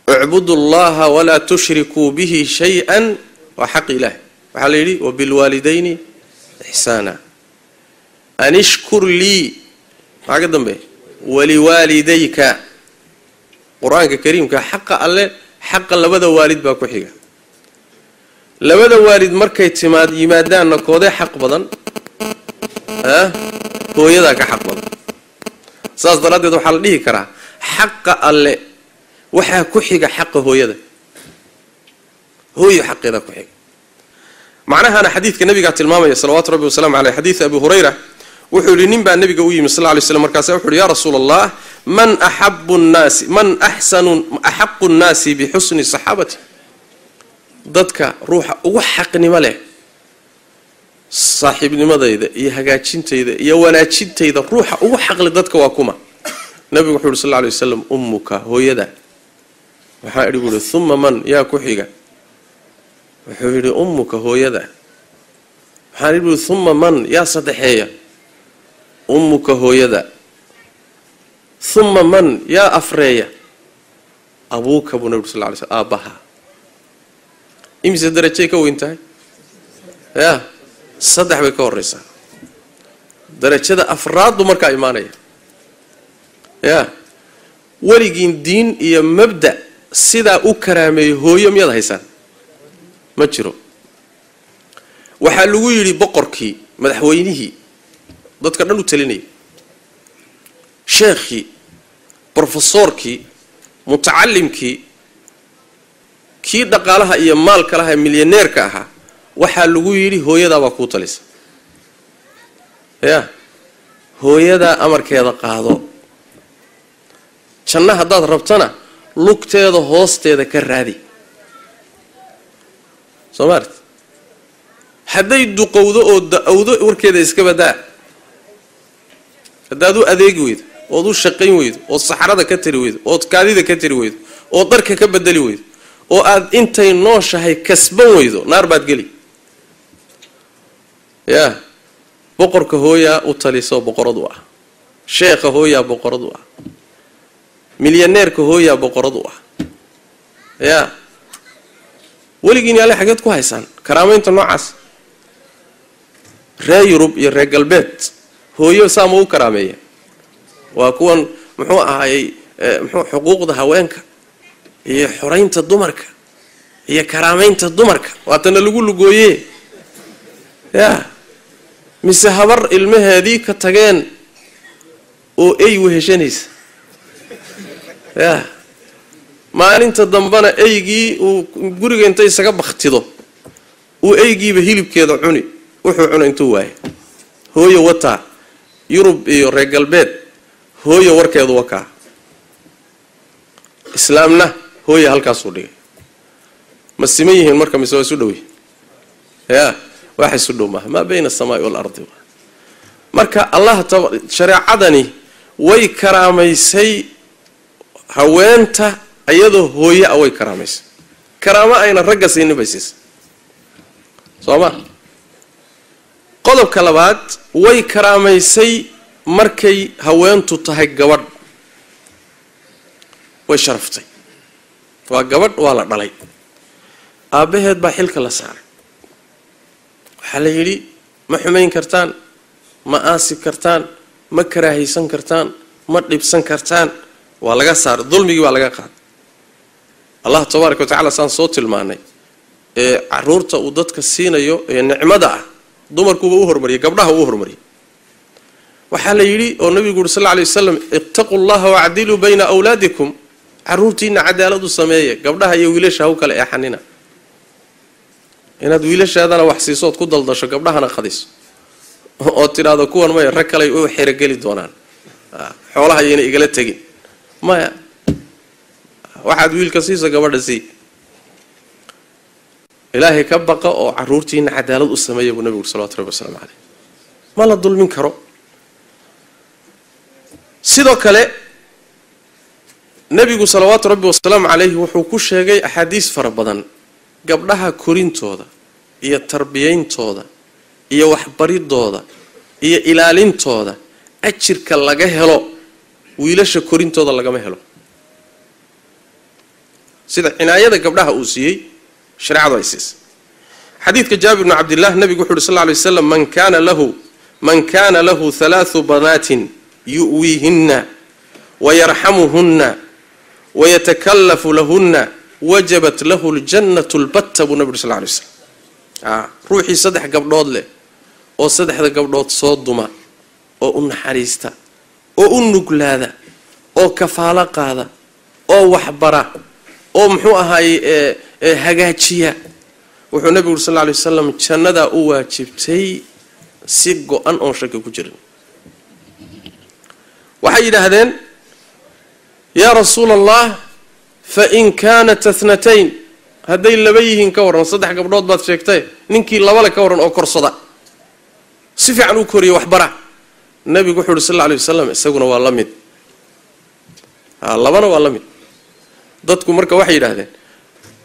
Speaker 2: اعبدوا الله ولا تشركوا به شيئا وحق إله وحليلي وبالوالدين إحسانا أن اشكر لي ما قدم به ولوالديك قرآن الكريم كحق الله حق لبدا والد باكو حيقا لبدا والد مركا يمادان نكوده حق بدن هو يداك حق بدن ساس دلادي دو حال ليه كرا حق الله وحا كحيقا حق هو يدا هو يحق ذا كحيق معناها أنا حديث النبي قال الماما صلوات ربي وسلام عليه حديث أبي هريرة وحول نبأ النبي قوي صلى الله عليه وسلم مركز وحول يا رسول الله من أحق الناس بحسن صحابتي ضدك روح وحقني ماله صاحبني ماذا إذا يهجاتين تيذا يواناتين تيذا روح وحق لضدك واكما النبي وحول صلى الله عليه وسلم أمك هو يدا وحاول يقول ثم من يا كحيقة وحول أمك هو يدا وحاول يقول ثم من يا صدحية أمك هو يدا ثم من يا أفرية أبوك أبو نبي صلى الله عليه وسلم أباها إمسى درجيك وإنتهي يا صدح بك ورسا درجة أفراد ومركا إيمانية يا ولقين دين يا مبدأ سيدا أكرامي هو يوم يلا هيسان ما تشرو waxaa lagu yidhi boqorkii madaxweynihii dadka dhan u talinayay sheekhii professorkii mutacallimkii kii dhaqaalaha iyo maalka laha milyaneerka ahaa waxaa lagu yidhi hooyadaa baa kuu talisa ya hooyadaa amarkeeda qaado janno haddaad rabtana lugteeda hoosteeda ka raadi soo maarti hadday duqowdo oo da-owdo warkeeda iska badaa haddaad u adeegi weydo ood u shaqayn weydo ood saxrada ka tari weydo ood kaadida ka tari weydo ood dharka ka bedeli weydo oo aad intay nooshahay kasban weydo naar baad geli yaa boqorka hooyaa u taliso boqorad u ah sheekha hooyaa boqorad u ah milyaneerka hooyaa boqorad u ah yaa weligiin yaale xageed ku haysaan karaamaynta noocaas reer yurub iyo reer galbeed hooyo saa ma u karaameeya waa kuwan muxuu ahaayey muxuu xuquuqda haweenka iyo xoraynta dumarka iyo karaamaynta dumarka waatana lagu lugooye yaa mise habar ilmaheedii ka tageen oo ay weheshanaysa yaa maalinta dambana eygii uu guriga inta isaga baktido uu eygiiba hilibkeeda cuni wuxuu cuna intuu waayo hooyo wataa yurub iyo reer galbeed hooyo warkeedu wakaa islaamna hooyo halkaasuu dhigay ma siman yihiin marka mise waa isu dhowy yaa wax isu dhow maaha maa bayna asamaa'i waalardi marka allah shareecadani way karaamaysay haweenta iyadoo hooyo ah way karaamaysay karaamo ayna ragga siinin bay siisay soo ma qodobka labaad way karaamaysay markay haweentu tahay gabadh way sharaftay waa gabadh waa la dhalay aabbaheed baa xilka la saaray waxaa la yidhi ma xumayn kartaan ma aasi kartaan ma karaahaysan kartaan ma dhibsan kartaan waa laga saaray dulmigii baa laga qaaday allah tabaaraka wa tacaala saan soo tilmaanay ee caruurta uu dadka siinayo ee nicmada ah dumarkuuba u hormariyay gabdhaha uu hormariyay waxaa la yidhi oo nabigu yuri sallallahu alayhi wasallam ittaqu llaha wa'dilu bayna awlaadikum caruurtiina cadaalad u sameeya gabdhaha iyo wiilasha u kala eexanina inaad wiilashaadana wax siisood ku daldasho gabdhahana qadiso oo tiraado kuwan ma rag kale oo xirageli doonaan xoolaha ayna igala tagin maya waxaad wiilka siiso gabadha sii ilaahay ka baqa oo caruurtiina cadaalad u sameeya buu nabigu sallallahu alayhi wasallam ma la dulmin karo sidoo kale nabigu salawaatu rabbi wasalaamu calayhi wuxuu ku sheegay axaadiis fara badan gabdhaha korintooda iyo tarbiyayntooda iyo waxbaridooda iyo ilaalintooda ajirka laga helo wiilasha korintooda lagama helo sida cinaayada gabdhaha uu siiyey shareecadu ay siisay xadiidka jaabir ibn cabdillah nabigu wuxuu sallallahu alayhi wasallam man kana lahu thalathu banatin yu'wihinna ويرحمهن ويتكلف لهن وجبت له الجنة البتة النبي صلى الله عليه وسلم روحي صدح قبضود له oo saddexda gabdhood soo duma oo u naxariista oo u nuglaada oo kafaala qaada oo waxbara oo muxuu ahaay hagaajiya wuxuu nabigu sallallahu alayhi wasallam jannada u waajibtay si go'an oo shaki ku jirin waxay yiraahdeen ya rasuul allah fa in kanat ithnatayn haday laba yihiin ka waran saddex gabdhood baad sheegtay ninkii laba la ka waran oo korsada si fiican u koriyo waxbara nabigu wuxuu sallallahu alayhi wasallam isaguna waa la mid labana waa la mid dadku marka waxay yiraahdeen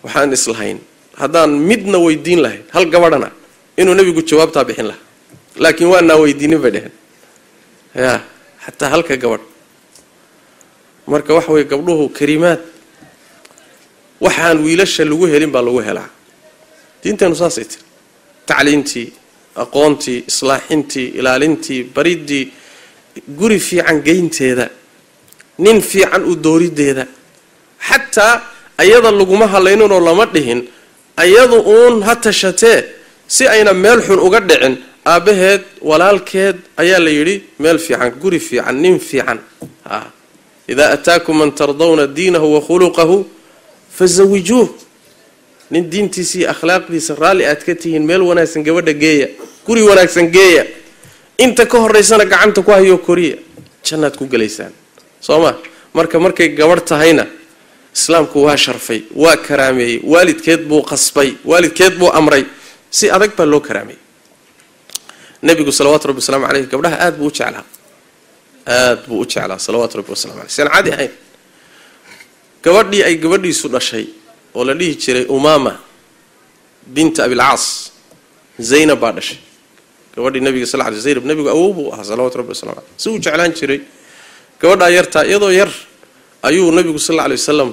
Speaker 2: waxaan islahayn hadaan midna weydiin lahayn hal gabadhana inuu nabigu jawaabta bixin lahaa laakiin waana weydiinin badeen ya hatta halka gabadh marka wax way gabdhuhu kariimaad waxaan wiilasha lagu helin baa lagu helaa diinteenu saasay tahay tacliintii aqoontii islaaxintii ilaalintii baridii guri fiican geynteeda nin fiican u doorideeda xataa ayada laguma halaynin oo lama dhihin ayadu uun ha tashatee si ayna meel xun uga dhicin aabaheed walaalkeed ayaa la yidhi meel fiican guri fiican nin fiican idaa ataakum man tardawna diinahu wa khuluqahu fazawijuuh nin diintiisii akhlaaqdiisa raalli aad ka tihiin meel wanaagsan gabadha geeya guri wanaagsan geeya inta ka horeysana gacanta ku hayo koriya jannaad ku galaysaan sooma markay gabadh tahayna islaamku waa sharfay waa karaameeyey waalidkeed buu qasbay waalidkeed buu amray si adag baa loo karaameeyey nabigu salawaatu rabbi wasalaamu calayhi gabdhaha aad buu u jeclaa salawaatu rabbi wasalaamu calayhi san caadi ahayn gabadhii ay gabadhiisu dhashay oo la dhihi jiray umaama binta abilcaas zaynab baa dhashay gabadhii nabiga sal alay zaynab nabigu awow buu ahaa salawaatu rabbi wasalaamu calayhi si uu jeclaan jiray gabadhaa yartaa iyadoo yar ayuu nabigu sal alay wasalam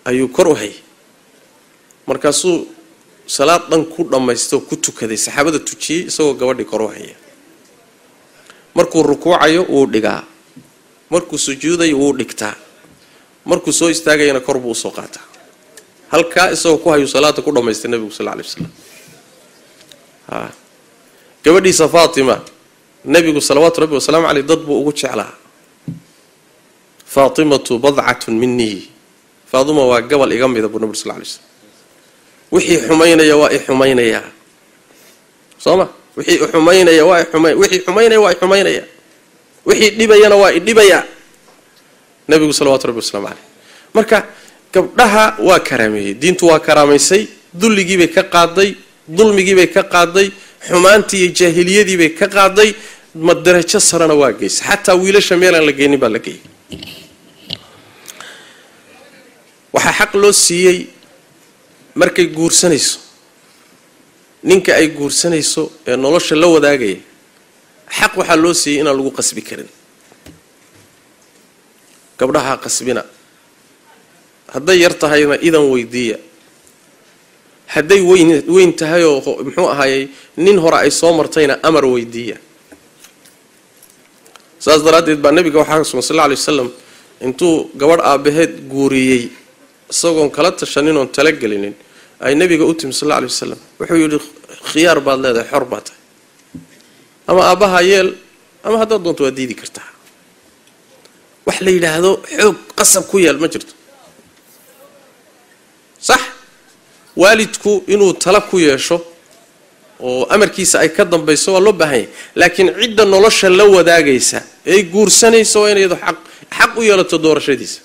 Speaker 2: ayuu kor u hayay markaasuu salaad dhan ku dhammaysto ku tukaday saxaabada tujiyey isagoo gabadhii kor u haya markuu rukuucayo wuu dhigaa markuu sujuudayo wuu dhigtaa markuu soo istaagayana kor buu usoo qaataa halkaa isagoo ku hayuu salaada ku dhammaystay nabigu sal alay wasalam gabadhiisa faatima nabigu salawaatu rabbi wasalaamu caleyh dad buu ugu jeclaa faatimatu badcatun minii faatima waa gabal iga mida buu nabigu sal alay wasalam wixii xumaynaya waa i xumaynayaa sooma wixii xumaynaya waa wixii xumaynaya waa i xumaynaya wixii dhibayana waa i dhibayaa nabigu salawaatu rabbi wasalaamu caleyh marka gabdhaha waa karaameeyey diintu waa karaamaysay dulligiibay ka qaaday dulmigiibay ka qaaday xumaantii iyo jaahiliyadiibay ka qaaday ma darajo sarana waa geysay xataa wiilasha meelaan la geynin baa la geeyey waxaa xaq loo siiyey markay guursanayso ninka ay guursanayso ee nolosha la wadaagaya xaq waxaa loo siiyey inaan lagu qasbi karin gabdhaha qasbina hadday yar tahayna idan weydiiya hadday weyn tahay oo muxuu ahaayey nin hore ay soo martayna amar weydiiya saas daraaddeed baa nabiga waxaa sugan sal alla alay wasalam intuu gabadh aabbaheed guuriyey isagoon kala tashanin oon talagelinin ay nabiga u timi sal alla alay wasalam wuxuu yidhi khiyaar baad leedahay xor baa tahay ama aabbaha yeel ama haddaad doonto waad diidi kartaa wax la yidhaahdo xoog qasab ku yeel ma jirto sax waalidku inuu tala ku yeesho oo amarkiisa ay ka dambayso waa loo baahan yahay laakiin cidda nolosha la wadaagaysa ee guursanaysa waa inay xaq u yeelato doorashadiisa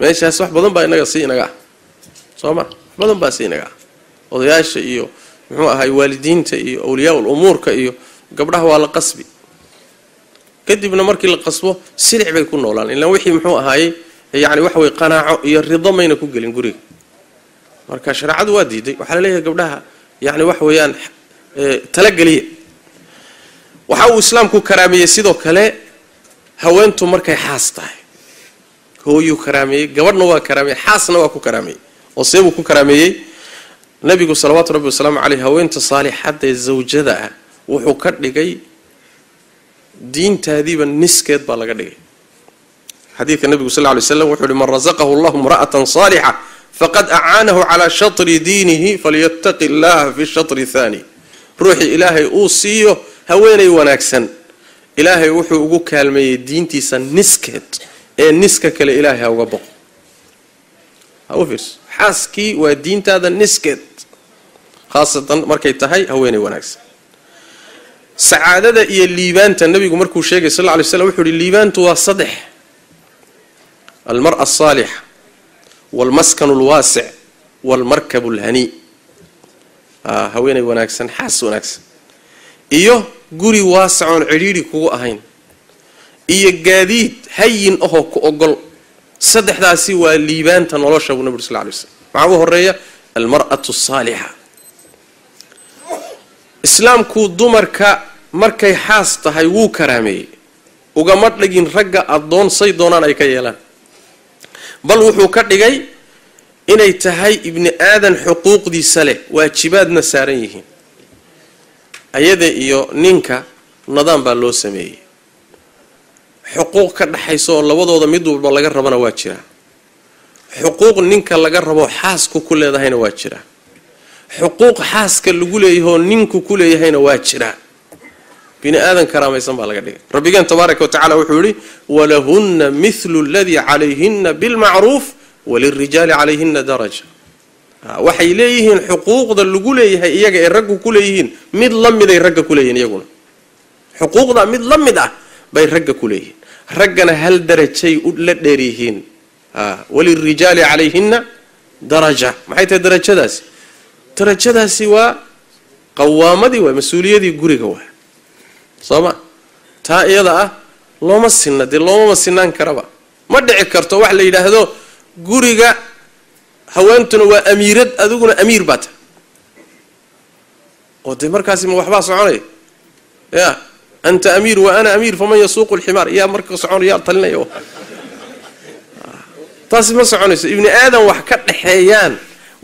Speaker 2: meeshaas wax badan baa inaga ah sooma badan baa inaga ah odayaasha iyo muxuu ahay waalidiinta iyo awliyaa umuurka iyo gabdhaha waa la qasbi kadibna markii la qasbo silic bay ku noolaan ilaa wixii muxuu ahaayey yani waxa way qanaaco iyo rido mayna ku gelin guriga marka shariicadu waa diiday waxaa la leeyahay gabdhaha yani wax weeyaan talageliya waxa uu islaamku karaameeyey sidoo kale haweentu markay xaas tahay hooyuu karaameeyey gabadhna waa karaameeyey xaasna waa ku karaameeyey oo seebuu ku karaameeyey nabigu salawaatu rabbi wasalaamu caleyh haweenta saalixadda ee zawjada ah wuxuu ka dhigay diintaadiiba niskeed baa laga dhigay xadiidka nabigu sal lla alay slam wuxuu yihi man rasaqahu allahu imra'atan saalixa faqad acaanahu calaa shatri diinihi falyattaqi illaha fi shatri thani ruuxii ilaahay uu siiyo haweenay wanaagsan ilaahay wuxuu ugu kaalmeeyey diintiisa niskeed ee niska kale ilaahay ha uga boqo ha u fiirso xaaskii waa diintaada niskeed khaasatan markay tahay haweenay wanaagsan sacaadada iyo liibaanta nabigu markuu sheegay sal lla alay slam wuxuu yihi liibaantu waa saddex almar'a asaalixa waalmaskanu alwaasic waalmarkabu alhanii haweenay wanaagsan xaas wanaagsan iyo guri waasacoon cidhiidhi kugu ahayn iyo gaadiid hayin ahoo ku ogol saddexdaasi waa liibaanta nolosha buu nabi sal lla alay slam maxaa u horeeya almar'atu asaalixa islaamku dumarka markay xaas tahay wuu karaameeyey ugama dhigin ragga addoon say doonaan ay ka yeelaan bal wuxuu ka dhigay inay tahay ibni aadan xuquuqdiisa leh waajibaadna saaran yihiin ayada iyo ninka nidaam baa loo sameeyey xuquuq ka dhaxaysa oo labadooda mid walba laga rabana waa jiraa xuquuq ninka laga rabo xaasku ku leedahayna waa jiraa xuquuq xaaska lagu leeyahay oo ninku ku leeyahayna waa jira bini aadan karaamaysan baa laga dhigay rabbigan tabaaraka wa tacaala wuxuu yidhi walahunna mithlu alladii calayhinna bilmacruuf walilrijaali calayhinna daraja waxay leeyihiin xuquuqda lagu leeyahay iyaga ee raggu ku leeyihiin mid la miday ragga ku leeyihiin iyaguna xuquuqda mid la mid ah bay ragga ku leeyihiin raggana hal darajay la dheer yihiin walilrijaali calayhinna daraja maxay tahay darajadaasi waa qawaamadii waa mas-uuliyadii guriga waa sooma taa iyada ah looma sinna dee loomama sinaan karaba ma dhici karto wax la yidhaahdo guriga haweentuna waa amiirad adiguna amiir baa tahay oo dee markaasi ma waxbaa soconaya ya anta amiir wa ana amiir faman yasuuqu lximaar yaa marka soconaya talinaya taasi ma soconayso ibni aadan wax ka dhexeeyaan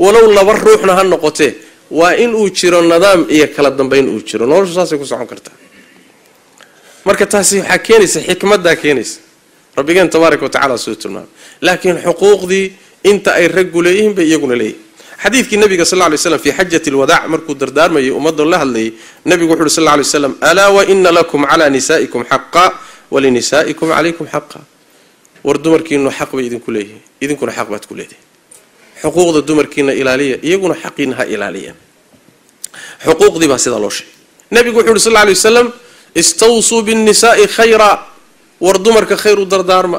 Speaker 2: walow laba ruuxna ha noqotee waa in uu jiro nidaam iyo kala dambayn uu jiro noloshu saasay ku socon kartaa marka taasi waxaa keenaysa xikmaddaa keenaysa rabbigeen tabaaraka wa tacala soo tilmaamay laakiin xuquuqdii inta ay raggu leeyihiin bay iyaguna leeyihin xadiidkii nabiga sal lla lay slam fi xajati alwadaac markuu dardaarmayay ummadda la hadlayay nabigu wuxu uhi sal lla lay slam alaa wa ina lakum calaa nisaa'ikum xaqa walinisaa'ikum calaykum xaqa war dumarkiinu xaq bay idinku leeyihiin idinkuna xaq baad ku leedahay xuquuqda dumarkiina ilaaliya iyaguna xaqiina ha ilaaliyaan xuquuqdii baa sidaa loo sheegay nabigu wuxu uhi sal lla lay wasalam istawsuu binnisaa'i khayra war dumarka khayr u dardaarma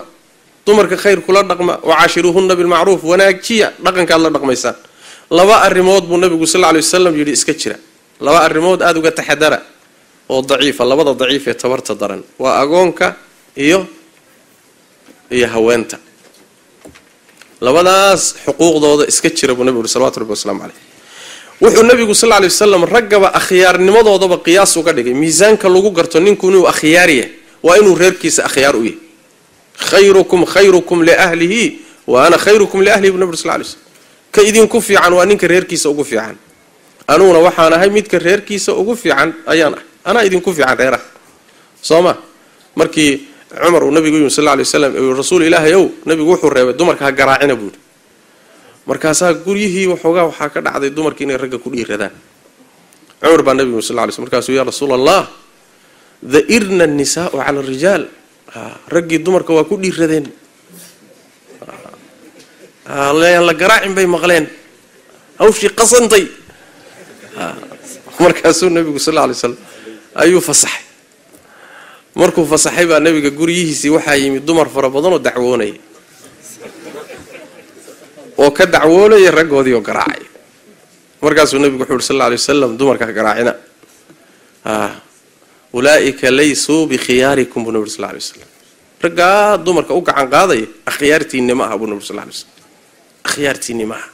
Speaker 2: dumarka khayr kula dhaqma wacaashiruuhunna bilmacruuf wanaajiya dhaqankaad la dhaqmaysaan laba arrimood buu nabigu sal lla lay wasalam yidhi iska jira laba arrimood aada uga taxadara oo daciifa labada daciif ee tabarta daran waa agoonka iyo haweenta labadaas xuquuqdooda iska jira buu nabigu yidhi salawatu rabbi wasalaamu caleyh wuxuu nabigu sal lla lay wasalam raggaba akhyaarnimadoodaba qiyaas uga dhigay miisaanka lagu garto ninku inuu akhyaariya waa inuu reerkiisa akhyaar u yahay khayrukum liahlihi wa ana khayrukum liahlihi buu nabigu sal lla lay wasalam ka idinku fiican waa ninka reerkiisa ugu fiican anuguna waxaan ahay midka reerkiisa ugu fiican ayaan ah anaa idinku fiican reeraha soo ma markii cumar uu nabigu yimi sal lla lay wasalam rasuul ilaahay ow nabigu wuxuu reebay dumarka ha garaacina buuhi markaasaa guryihii waxoogaa waxaa ka dhacday dumarkii inay ragga ku dhiiradaan cumar baa nabigu sal lla lay slm markaasuu yaa rasuul allah dairna annisaau cala arijaal raggii dumarka waa ku dhiiradeen la garaacin bay maqleen hawshii qasantay markaasuu nabigu sal lla lay slam ayuu fasaxay markuu fasaxay baa nabiga guryihiisii waxaa yimid dumar fara badan oo dacwoonaya oo ka dacwoonaya raggoodii oo garaacay markaasuu nabigu wuxuu yidhi sal alla lay wasalam dumarka garaacina ulaa'ika laysuu bikhiyaarikum buu nabi sal lla lay wasalam raggaa dumarka u gacan qaadaya akhyaartiinni ma aha buu nabi sal lla lay wasalam akhyaartiinni ma aha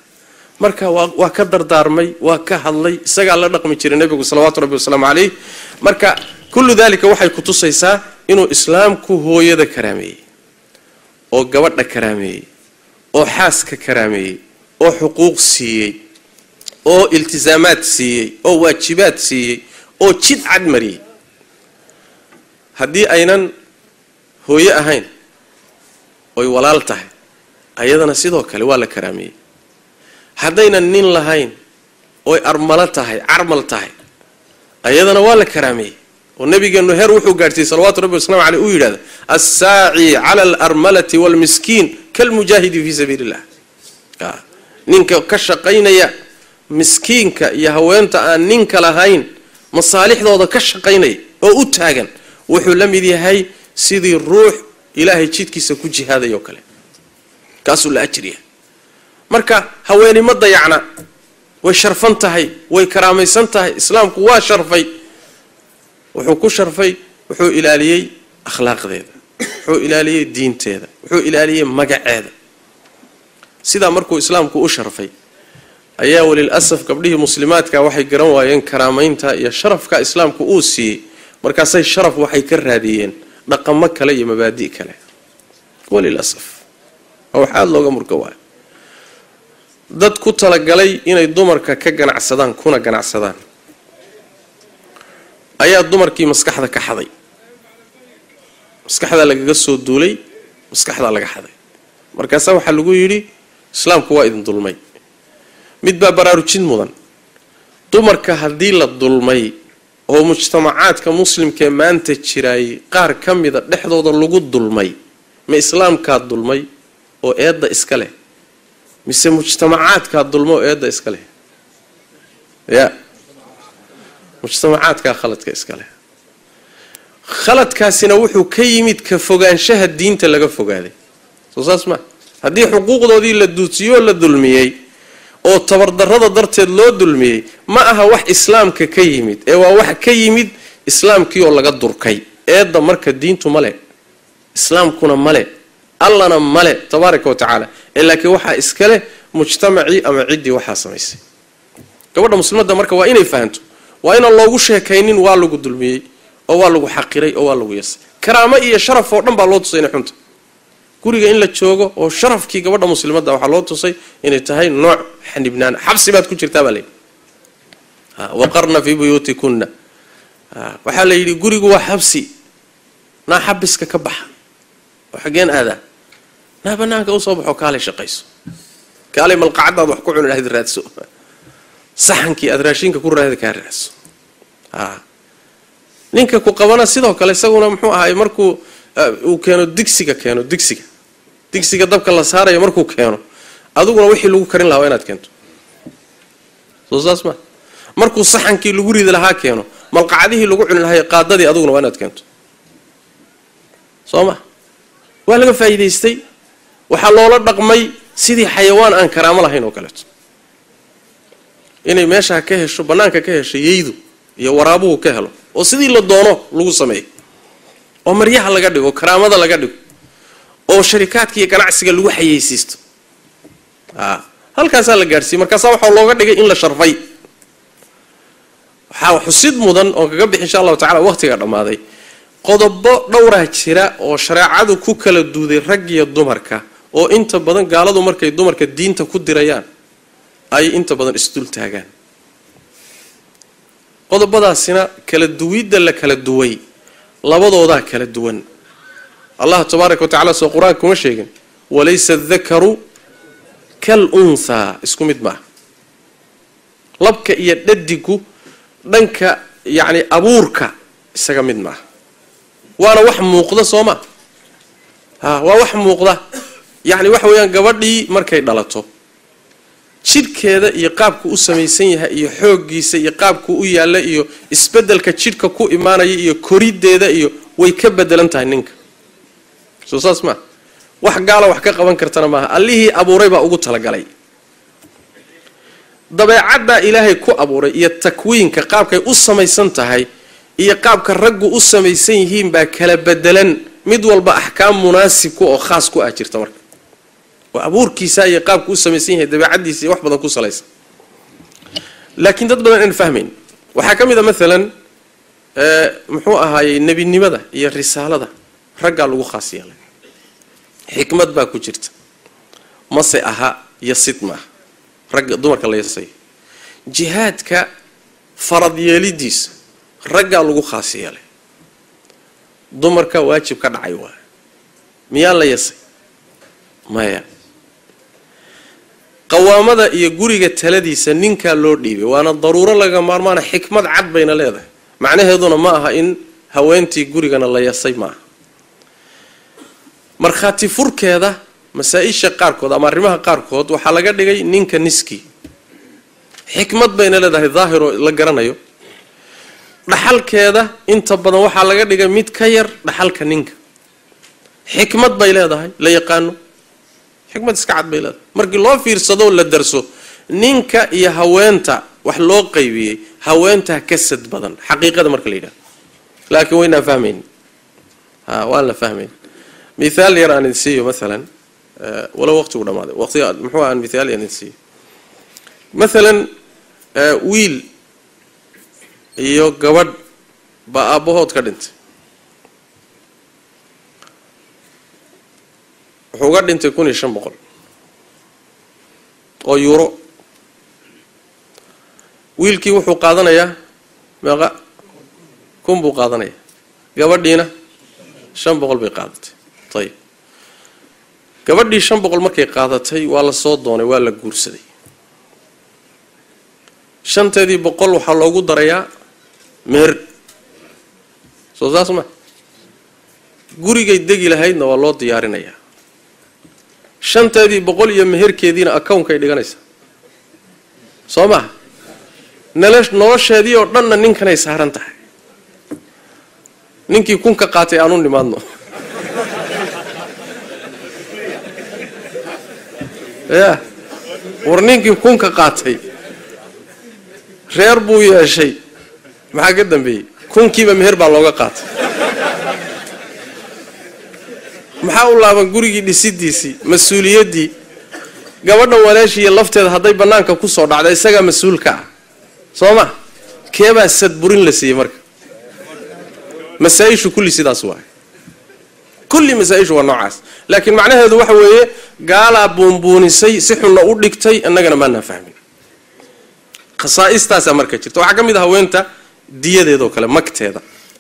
Speaker 2: marka waa ka dardaarmay waa ka hadlay isagaa la dhaqmi jiray nabigu salawaatu rabbi wasalaamu caleyh marka kullu dalika waxay ku tusaysaa inuu islaamku hooyada karaameeyey oo gabadha karaameeyey oo xaaska karaameeyey oo xuquuq siiyey oo iltisaamaad siiyey oo waajibaad siiyey oo jid cad mariyey haddii aynan hooyo ahayn oy walaal tahay ayadana sidoo kale waa la karaameeyey haddaynan nin lahayn oy armalo tahay carmal tahay ayadana waa la karaameeyey oo nabigeenu heer wuxuu gaadhsiiyey salawaatu rabbi wasalaamu caleyh uu yidhahda assaaci cala alarmalati waalmiskiin kalmujaahidi fii sabiili illah ninka ka shaqaynaya miskiinka iyo haweenta aan ninka lahayn masaalixdooda ka shaqaynaya oo u taagan wuxuu la mid yahay sidii ruux ilaahay jidkiisa ku jihaaday oo kale kaasuu la ajir yahay marka haweeni ma dayacna way sharfan tahay way karaamaysan tahay islaamku waa sharfay wuxuu ku sharfay wuxuu ilaaliyey akhlaaqdeeda wuxuu ilaaliyey diinteeda wuxuu ilaaliyey magaceeda sidaa markuu islaamku u sharfay ayaa walilasaf gabdhihii muslimaadka waxay garan waayeen karaamaynta iyo sharafka islaamku uu siiyey markaasay sharaf waxay ka raadiyeen dhaqamo kale iyo mabaadi' kale walilasaf wax aada looga murgo waayo dad ku talagalay inay dumarka ka ganacsadaan kuna ganacsadaan ayaa dumarkii maskaxda ka xaday maskaxdaa lagaga soo duulay maskaxdaa laga xaday markaasaa waxaa lagu yidhi islaamku waa idin dulmay mid baa baraarujin mudan dumarka haddii la dulmay oo mujtamacaadka muslimka maanta jiray qaar ka mida dhexdooda lagu dulmay ma islaamka dulmay oo eedda iska leh mise mujtamacaadka dulmo oo eedda iska leh ya mujtamacaadka khaladka iska leh khaladkaasina wuxuu ka yimid ka fogaanshaha diinta laga fogaaday soo saas ma haddii xuquuqdoodii la duusiyo la dulmiyay oo tabardarrada darteed loo dulmiyay ma aha wax islaamka ka yimid ee waa wax ka yimid islaamkii oo laga durkay eedda marka diintu male islaamkuna male allana male tabaaraka wa tacaala laakiin waxaa iska leh mujtamacii ama ciddii waxaa samaysay gabadha muslimadda marka waa inay fahanto waa inaan loogu sheekaynin waa lagu dulmiyey oo waa lagu xaqiray oo waa lagu yasay karaamo iyo sharaf oo dhan baa loo tusay inay xunta guriga in la joogo oo sharafkii gabadha muslimadda waxaa loo tusay inay tahay nooc xanibnaan xabsi baad ku jirtaa baa layidhi waqarna fii buyuutikunna waxaa la yidhi gurigu waa xabsi naa xabiska ka baxa oo xageen aadaa naa banaanka usoo baxo kaalay shaqayso kaalay malqacadaad wax ku cuni lahayd raadso saxankii aad raashinka ku raadi kaa raadso ninka ku qabana sidoo kale isaguna muxuu ahaay markuu uu keeno digsiga dabka la saarayo markuu keeno adiguna wixii lagu karin lahaa waa inaad keento soo saas ma markuu saxankii lagu ridi lahaa keeno malqacadihii lagu cuni lahaa qaadadii adiguna waa inaad keento soo ma waa laga faa'iidaystay waxaa loola dhaqmay sidii xayawaan aan karaamo lahayn oo kaleeto inay meesha ka hesho banaanka ka hesho yeydu iyo waraabuhu ka helo oo sidii la doono lagu sameeyo oo maryaha laga dhigo karaamada laga dhigo oo sharikaadka iyo ganacsiga lagu xayeysiisto halkaasaa la gaadhsiiyey markaasaa waxaa looga dhigay in la sharfay waxaa xusid mudan oo kaga bixi insha allahu tacala waqtiga dhammaaday qodobo dhowraa jira oo shareecadu ku kala duuday rag iyo dumarka oo inta badan gaaladu markay dumarka diinta ku dirayaan ay inta badan isdul taagaan qodobadaasina kala duwidda la kala duway labadoodaa kala duwan allah tabaaraka wa tacaala soo qur-aanka kuma sheegin walaysa adakaru kal unthaa isku mid maaha labka iyo dhadigu dhanka yacni abuurka isaga mid maaha waana wax muuqda soo ma waa wax muuqda yacni waxa weeyaan gabadhii markay dhalato jidhkeeda iyo qaabku u samaysan yahay iyo xooggiisa iyo qaabku u yaalla iyo isbeddelka jidhka ku imaanaya iyo koriddeeda iyo way ka bedelan tahay ninka soo saas ma wax gaala wax ka qaban kartana maaha allihii abuuray baa ugu talagalay dabeecaddaa ilaahay ku abuuray iyo takwiinka qaabkay u samaysan tahay iyo qaabka raggu u samaysan yihiin baa kala bedelan mid walba axkaam munaasibku oo khaas ku ah jirta marka waa abuurkiisa iyo qaabku u samaysan yahay dabeecaddiisa iyo wax badan ku salaysan laakiin dad badan aan fahmayn waxaa ka mid a maalan muxuu ahaayey nebinimada iyo risaalada raggaa lagu khaas yeelay xikmad baa ku jirta mase aha yasid maaha ragga dumarka la yasay jihaadka farad yeelidiisa raggaa lagu khaas yeelay dumarka waajib ka dhacay waa miyaa la yasay maya qawaamada iyo guriga taladiisa ninkaa loo dhiibay waana daruuro laga maarmaana xikmad cad bayna leedahay macnaheeduna ma aha in haweentii gurigana la yasay maaha markhaati furkeeda masaa-isha qaarkood ama arrimaha qaarkood waxaa laga dhigay ninka niskii xikmad bayna leedahay daahiroo la garanayo dhaxalkeeda inta badan waxaa laga dhigay mid ka yar dhaxalka ninka xikmad bay leedahay la yaqaano xikmad iska cad bay leedahay markii loo fiirsado la darso ninka iyo haweenta wax loo qaybiyey haweentaa ka sad badan xaqiiqada marka la yidhahdo laakiin waynaan fahmayn waan la fahmayn mithaal yar aan idin siiyo maalan walow waqtigu dhammaaday waqtiga muxuu aan mithaal yar idin siiyo maalan wiil iyo gabadh baa aabbahood ka dhintay wuxuu uga dhintay 1500 oo euro wiilkii wuxuu qaadanayaa meeqa 1000 buu qaadanayaa gabadhiina 500 bay qaadatay tayib gabadhii 500 markay qaadatay waa la soo doonay waa la guursaday shanteedii boqol waxaa loogu darayaa meher soo saas ma gurigay degi lahaydna waa loo diyaarinayaa shanteedii boqol iyo meherkeediina account-kay dhiganaysaa soo ma nolosheedii oo dhanna ninkanay saaran tahay ninkii kunka qaatay aanu nimaadno ya war ninkii kunka qaatay reer buu yeeshay maxaa ka dambeeyey kunkiiba meher baa looga qaatay maxaa u laaban gurigii dhisidiisii mas-uuliyaddii gabadha walaashiiyo lafteeda hadday bannaanka ku soo dhacda isagaa mas-uulka ah soo ma keebaa sadburin la siiyey marka masaa-ishu kulli sidaas waaye kulli masaa-ishu waa noocaas laakiin macnaheedu waxa weeye gaalaa buunbuunisay si xunna u dhigtay annagana maanaa fahmin khasaaistaasaa marka jirta waxaa ka mid ah haweenta diyadeedoo kale magteeda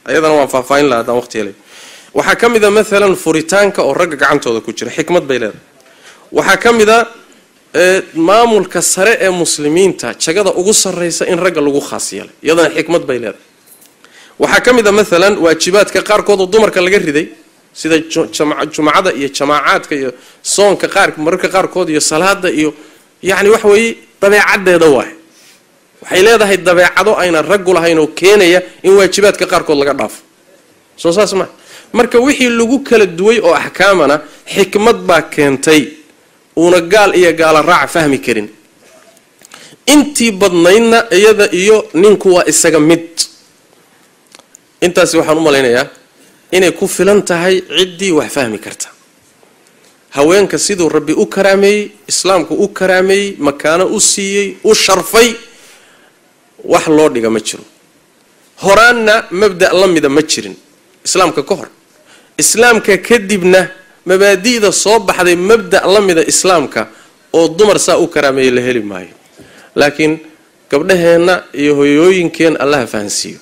Speaker 2: ayadana waan faahfaahin lahaa haddaan waqti helay waxaa ka mid a maalan furitaanka oo ragga gacantooda ku jira xikmad bay leedahay waxaa ka mid a maamulka sare ee muslimiinta jagada ugu sarraysa in ragga lagu khaas yeelay iyadana xikmad bay leedahay waxaa ka mid a maalan waajibaadka qaarkood oo dumarka laga riday sida jumcada iyo jamaacaadka iyo soonka mararka qaarkood iyo salaada iyo yacni waxa weeye dabeecaddeeda waaye waxay leedahay dabeecado aynan raggu lahayn oo keenaya in waajibaadka qaarkood laga dhaafo soo saas ma marka wixii lagu kala duway oo axkaamana xikmad baa keentay uuna gaal iyo gaala raac fahmi karin intii badnaydna iyada iyo ninku waa isaga mid intaasi waxaan u malaynayaa inay ku filan tahay ciddii wax fahmi karta haweenka siduu rabbi u karaameeyey islaamku u karaameeyey makaano u siiyey u sharfay wax loo dhiga ma jiro horaanna mabda' la mida ma jirin islaamka ka hor islaamka kadibna mabaadi'da soo baxday mabda' la mida islaamka oo dumar saa u karaameeyey la heli maayo laakiin gabdhaheenna iyo hoyooyinkeen allaha fahansiiyo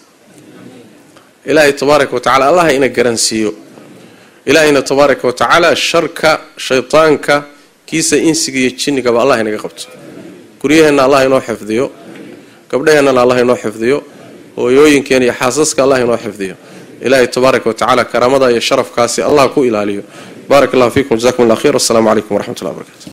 Speaker 2: ilaahay tabaaraka wa tacaala allaha ina garansiiyo ilaahayna tabaaraka wa tacaala sharka shaytaanka kiisa insiga iyo jinnigaba allah inaga qabto guryaheenna allah inoo xifdiyo gabdhaheennana allah inoo xifdiyo hooyooyinkeen iyo xaasaska allah inoo xifdiyo ilaahay tabaaraka wa tacaala karaamada iyo sharafkaasi allah ku ilaaliyo baarak allahu fiikum jazakum allah khayr wasalaamu calaykum waraxmatullahi wabarakatu